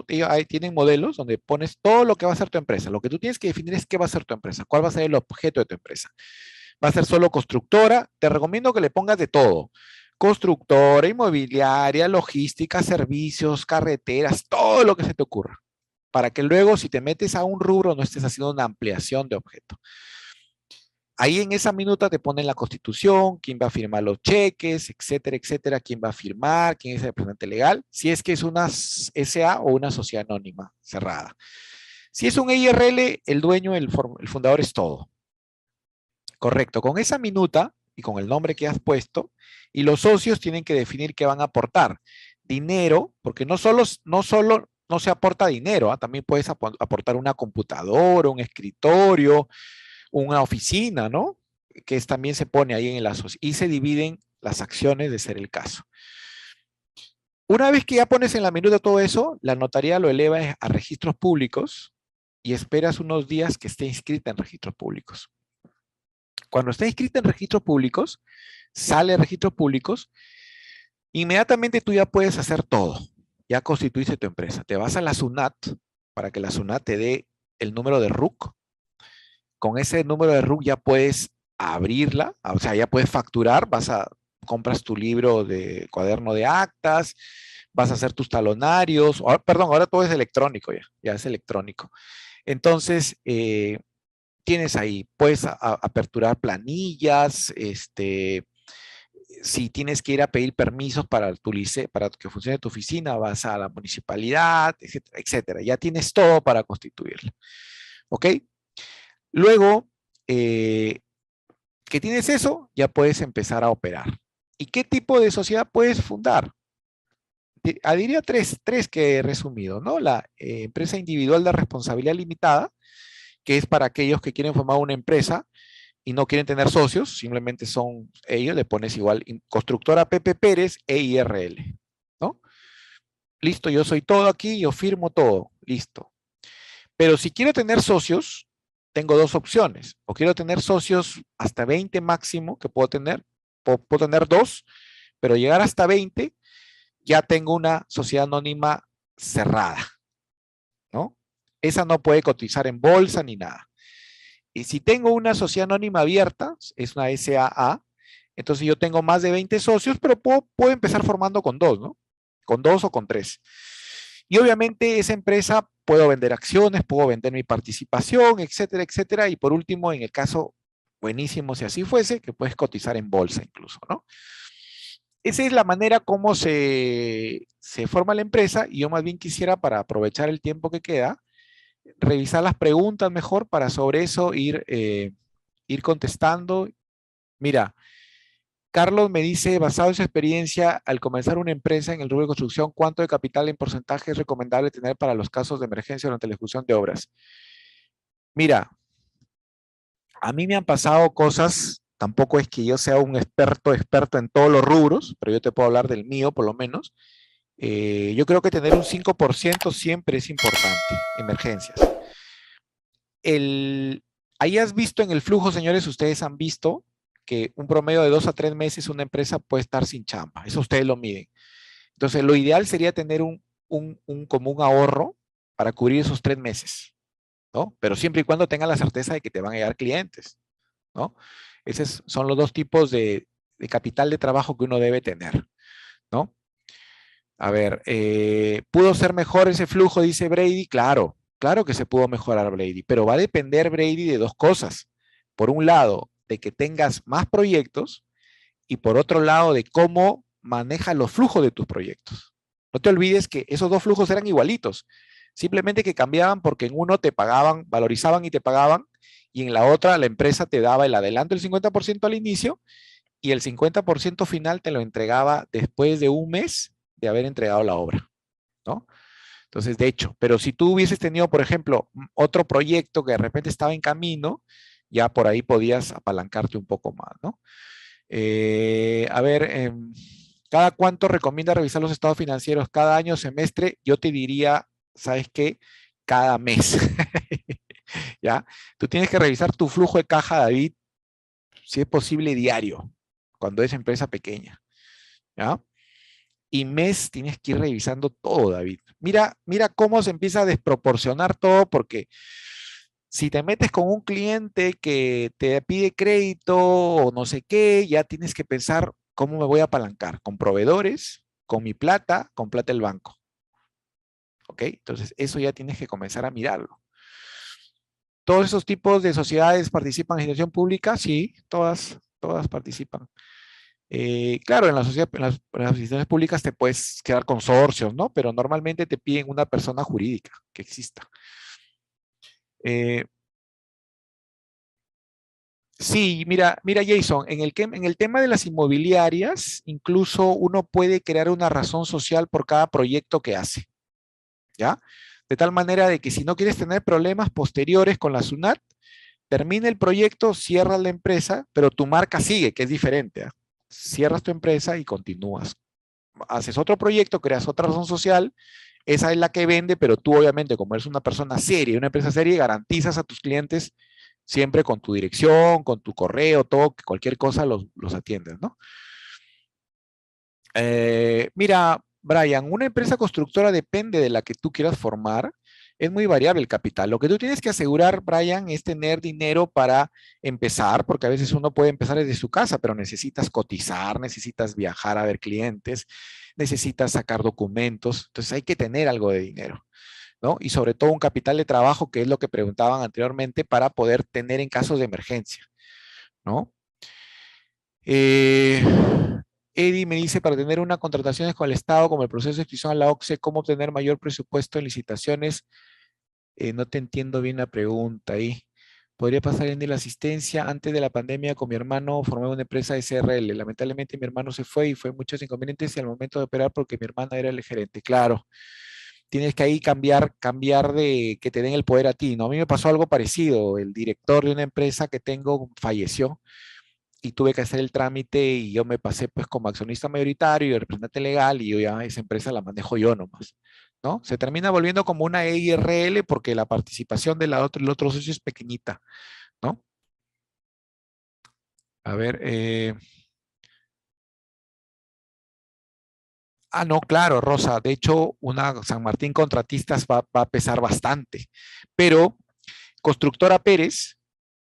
ellos ahí tienen modelos donde pones todo lo que va a ser tu empresa. Lo que tú tienes que definir es qué va a ser tu empresa, cuál va a ser el objeto de tu empresa. ¿Va a ser solo constructora? Te recomiendo que le pongas de todo: constructora, inmobiliaria, logística, servicios, carreteras, todo lo que se te ocurra, para que luego, si te metes a un rubro, no estés haciendo una ampliación de objeto. Ahí en esa minuta te ponen la constitución, quién va a firmar los cheques, etcétera, etcétera, quién va a firmar, quién es el representante legal, si es que es una SA o una sociedad anónima cerrada. Si es un EIRL, el dueño, el fundador es todo. Correcto, con esa minuta y con el nombre que has puesto, y los socios tienen que definir qué van a aportar. Dinero, porque no se aporta dinero, también puedes aportar una computadora, un escritorio, una oficina, ¿no? También se pone ahí en el asocio y se dividen las acciones de ser el caso. Una vez que ya pones en la minuta todo eso, la notaría lo eleva a registros públicos y esperas unos días que esté inscrita en registros públicos. Cuando esté inscrita en registros públicos, sale de registros públicos, inmediatamente tú ya puedes hacer todo. Ya constituiste tu empresa. Te vas a la SUNAT para que la SUNAT te dé el número de RUC. Con ese número de RUC ya puedes abrirla, o sea, ya puedes facturar, compras tu libro de cuaderno de actas, vas a hacer tus talonarios, ahora todo es electrónico ya es electrónico. Entonces, tienes ahí, puedes aperturar planillas, si tienes que ir a pedir permisos para que funcione tu oficina, vas a la municipalidad, etcétera, etcétera. Ya tienes todo para constituirla. ¿Ok? Luego, que tienes eso, ya puedes empezar a operar. ¿Y qué tipo de sociedad puedes fundar? Diría tres que he resumido, ¿no? La empresa individual de responsabilidad limitada, que es para aquellos que quieren formar una empresa y no quieren tener socios, simplemente son ellos, le pones igual Constructora Pepe Pérez EIRL, ¿no? Listo, yo soy todo aquí, yo firmo todo, listo. Pero si quiero tener socios, tengo 2 opciones. O quiero tener socios hasta 20 máximo que puedo tener 2, pero llegar hasta 20, ya tengo una sociedad anónima cerrada, ¿no? Esa no puede cotizar en bolsa ni nada. Y si tengo una sociedad anónima abierta, es una SAA, entonces yo tengo más de 20 socios, pero puedo empezar formando con 2, ¿no? Con 2 o con 3. Y obviamente esa empresa puedo vender acciones, puedo vender mi participación, etcétera, etcétera. Y por último, en el caso buenísimo, si así fuese, que puedes cotizar en bolsa incluso, ¿no? Esa es la manera como se forma la empresa y yo más bien quisiera, para aprovechar el tiempo que queda, revisar las preguntas mejor para sobre eso ir contestando. Mira, Carlos me dice, basado en su experiencia, al comenzar una empresa en el rubro de construcción, ¿cuánto de capital en porcentaje es recomendable tener para los casos de emergencia durante la ejecución de obras? Mira, a mí me han pasado cosas, tampoco es que yo sea un experto en todos los rubros, pero yo te puedo hablar del mío por lo menos. Yo creo que tener un 5% siempre es importante, emergencias. El, ahí has visto en el flujo, señores, ustedes han visto que un promedio de 2 a 3 meses una empresa puede estar sin chamba. Eso ustedes lo miden. Entonces, lo ideal sería tener un común ahorro para cubrir esos 3 meses, ¿no? Pero siempre y cuando tengan la certeza de que te van a llegar clientes, ¿no? Esos son los dos tipos de capital de trabajo que uno debe tener, ¿no? A ver, ¿pudo ser mejor ese flujo, dice Brady? Claro, claro que se pudo mejorar, Brady, pero va a depender, Brady, de dos cosas. Por un lado, de que tengas más proyectos y por otro lado, de cómo manejas los flujos de tus proyectos. No te olvides que esos dos flujos eran igualitos, simplemente que cambiaban porque en uno te pagaban, valorizaban y te pagaban, y en la otra la empresa te daba el adelanto del 50% al inicio y el 50% final te lo entregaba después de un mes de haber entregado la obra, ¿no? Entonces, de hecho, pero si tú hubieses tenido, por ejemplo, otro proyecto que de repente estaba en camino, ya por ahí podías apalancarte un poco más, ¿no? A ver, ¿cada cuánto recomienda revisar los estados financieros? ¿Cada año, semestre? Yo te diría, ¿sabes qué? Cada mes, ¿ya? Tú tienes que revisar tu flujo de caja, David, si es posible diario, cuando es empresa pequeña, ¿ya? Y mes tienes que ir revisando todo, David. Mira, mira cómo se empieza a desproporcionar todo, porque si te metes con un cliente que te pide crédito o no sé qué, ya tienes que pensar cómo me voy a apalancar, con proveedores, con mi plata, con plata del banco. ¿Ok? Entonces, eso ya tienes que comenzar a mirarlo. ¿Todos esos tipos de sociedades participan en gestión pública? Sí, todas participan. Claro, en la sociedad, en las instituciones públicas te puedes quedar consorcios, ¿no? Pero normalmente te piden una persona jurídica que exista. Eh, sí, mira Jason, en el tema de las inmobiliarias, incluso uno puede crear una razón social por cada proyecto que hace, ¿ya? De tal manera de que si no quieres tener problemas posteriores con la SUNAT, termina el proyecto, cierras la empresa, pero tu marca sigue, que es diferente, ¿ah? Cierras tu empresa y continúas. Haces otro proyecto, creas otra razón social, esa es la que vende, pero tú obviamente como eres una persona seria, una empresa seria, garantizas a tus clientes siempre con tu dirección, con tu correo, todo, que cualquier cosa los atiendes, ¿no? Mira, Brian, una empresa constructora depende de la que tú quieras formar. Es muy variable el capital. Lo que tú tienes que asegurar, Brian, es tener dinero para empezar, porque a veces uno puede empezar desde su casa, pero necesitas cotizar, necesitas viajar a ver clientes, necesitas sacar documentos. Entonces hay que tener algo de dinero, ¿no? Y sobre todo un capital de trabajo, que es lo que preguntaban anteriormente, para poder tener en casos de emergencia, ¿no? Eh, Eddie me dice, para tener una contratación con el Estado, como el proceso de inscripción a la OCSE, ¿cómo obtener mayor presupuesto en licitaciones? No te entiendo bien la pregunta ahí. ¿Podría pasar bien de la asistencia? Antes de la pandemia con mi hermano formé una empresa de CRL. Lamentablemente mi hermano se fue y fue muchos inconvenientes y al momento de operar porque mi hermana era el gerente. Claro, tienes que ahí cambiar de que te den el poder a ti, ¿no? A mí me pasó algo parecido. El director de una empresa que tengo falleció y tuve que hacer el trámite y yo me pasé pues como accionista mayoritario y representante legal y yo ya esa empresa la manejo yo nomás, ¿no? Se termina volviendo como una EIRL porque la participación el otro socio es pequeñita, ¿no? A ver, no, claro, Rosa, de hecho, una San Martín Contratistas va a pesar bastante, pero Constructora Pérez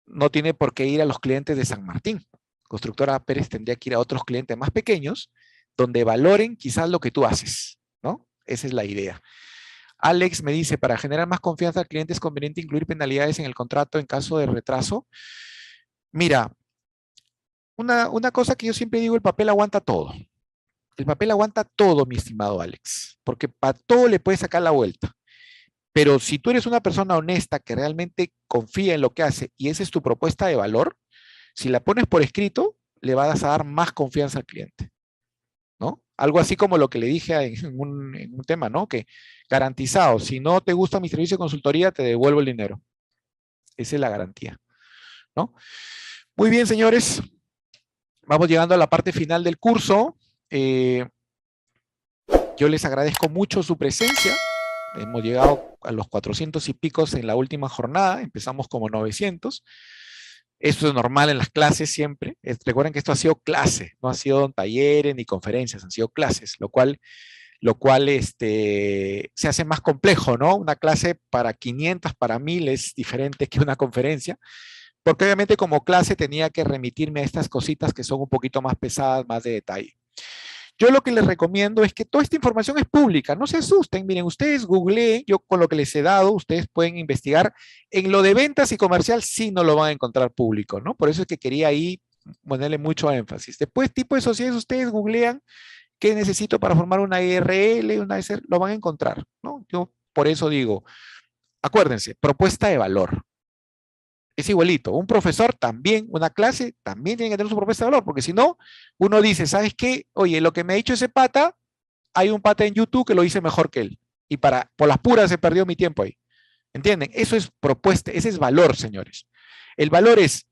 no tiene por qué ir a los clientes de San Martín. Constructora Pérez tendría que ir a otros clientes más pequeños donde valoren quizás lo que tú haces, ¿no? Esa es la idea. Alex me dice, para generar más confianza al cliente es conveniente incluir penalidades en el contrato en caso de retraso. Mira, una cosa que yo siempre digo, el papel aguanta todo. El papel aguanta todo, mi estimado Alex, porque para todo le puedes sacar la vuelta. Pero si tú eres una persona honesta que realmente confía en lo que hace y esa es tu propuesta de valor, si la pones por escrito, le vas a dar más confianza al cliente, ¿no? Algo así como lo que le dije en un tema, ¿no? Que garantizado, si no te gusta mi servicio de consultoría, te devuelvo el dinero. Esa es la garantía, ¿no? Muy bien, señores. Vamos llegando a la parte final del curso. Yo les agradezco mucho su presencia. Hemos llegado a los 400 y picos en la última jornada. Empezamos como 900. Eso es normal en las clases siempre. Recuerden que esto ha sido clase, no ha sido talleres ni conferencias, han sido clases, lo cual se hace más complejo, ¿no? Una clase para 500, para 1000 es diferente que una conferencia, porque obviamente como clase tenía que remitirme a estas cositas que son un poquito más pesadas, más de detalle. Yo lo que les recomiendo es que toda esta información es pública, no se asusten, miren, ustedes googleen, yo con lo que les he dado, ustedes pueden investigar. En lo de ventas y comercial sí no lo van a encontrar público, ¿no? Por eso es que quería ahí ponerle mucho énfasis. Después, tipo de sociedades, ustedes googlean qué necesito para formar una IRL, una SR, lo van a encontrar, ¿no? Yo por eso digo, acuérdense, propuesta de valor. Es igualito. Un profesor también, una clase también tiene que tener su propuesta de valor, porque si no, uno dice, ¿sabes qué? Oye, lo que me ha dicho ese pata, hay un pata en YouTube que lo hice mejor que él. Y por las puras se perdió mi tiempo ahí. ¿Entienden? Eso es propuesta, ese es valor, señores. El valor es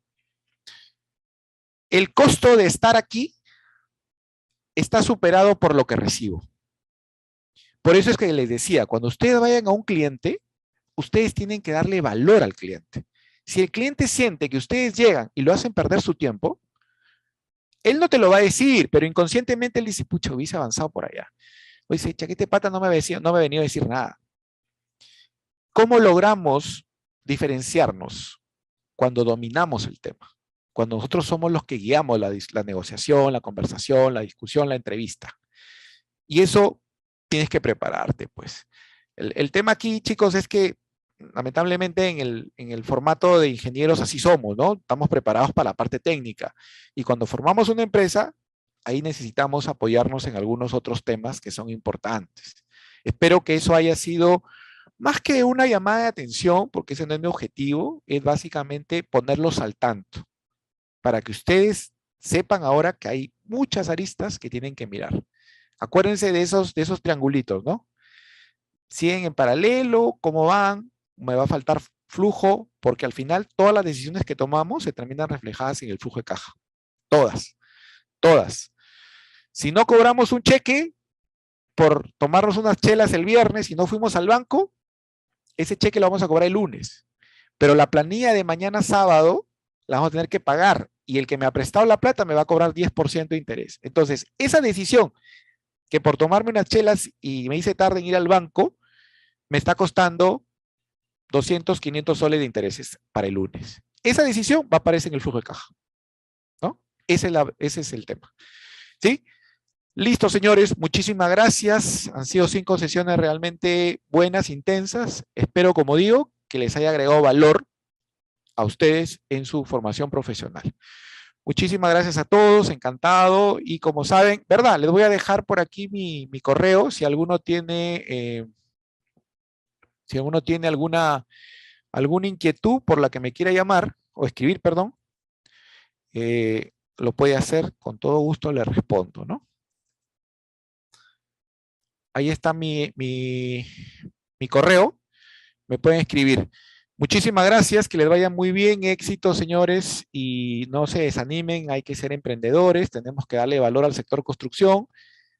el costo de estar aquí está superado por lo que recibo. Por eso es que les decía, cuando ustedes vayan a un cliente, ustedes tienen que darle valor al cliente. Si el cliente siente que ustedes llegan y lo hacen perder su tiempo, él no te lo va a decir, pero inconscientemente él dice, pucha, hubiese avanzado por allá. O dice, chaquete pata no me ha venido a decir nada. ¿Cómo logramos diferenciarnos cuando dominamos el tema? Cuando nosotros somos los que guiamos la negociación, la conversación, la discusión, la entrevista. Y eso tienes que prepararte, pues. El tema aquí, chicos, es que lamentablemente en el formato de ingenieros así somos, ¿no? Estamos preparados para la parte técnica. Y cuando formamos una empresa, ahí necesitamos apoyarnos en algunos otros temas que son importantes. Espero que eso haya sido más que una llamada de atención, porque ese no es mi objetivo, es básicamente ponerlos al tanto, para que ustedes sepan ahora que hay muchas aristas que tienen que mirar. Acuérdense de esos triangulitos, ¿no? Siguen en paralelo, ¿cómo van? Me va a faltar flujo, porque al final todas las decisiones que tomamos se terminan reflejadas en el flujo de caja. Todas, todas. Si no cobramos un cheque por tomarnos unas chelas el viernes y no fuimos al banco, ese cheque lo vamos a cobrar el lunes. Pero la planilla de mañana sábado la vamos a tener que pagar y el que me ha prestado la plata me va a cobrar 10% de interés. Entonces, esa decisión que por tomarme unas chelas y me hice tarde en ir al banco, me está costando 200, 500 soles de intereses para el lunes. Esa decisión va a aparecer en el flujo de caja, ¿no? Ese es el tema. ¿Sí? Listo, señores. Muchísimas gracias. Han sido 5 sesiones realmente buenas, intensas. Espero, como digo, que les haya agregado valor a ustedes en su formación profesional. Muchísimas gracias a todos, encantado. Y como saben, ¿verdad? Les voy a dejar por aquí mi correo si alguno tiene alguna inquietud por la que me quiera llamar, o escribir, perdón, lo puede hacer, con todo gusto le respondo, ¿no? Ahí está mi correo, me pueden escribir. Muchísimas gracias, que les vaya muy bien, éxito, señores, y no se desanimen, hay que ser emprendedores, tenemos que darle valor al sector construcción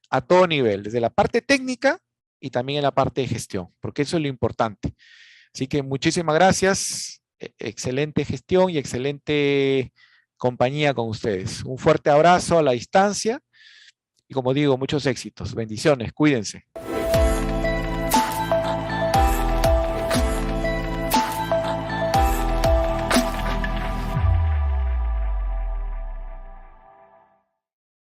a todo nivel, desde la parte técnica y también en la parte de gestión, porque eso es lo importante. Así que muchísimas gracias, excelente gestión y excelente compañía con ustedes. Un fuerte abrazo a la distancia y como digo, muchos éxitos. Bendiciones, cuídense.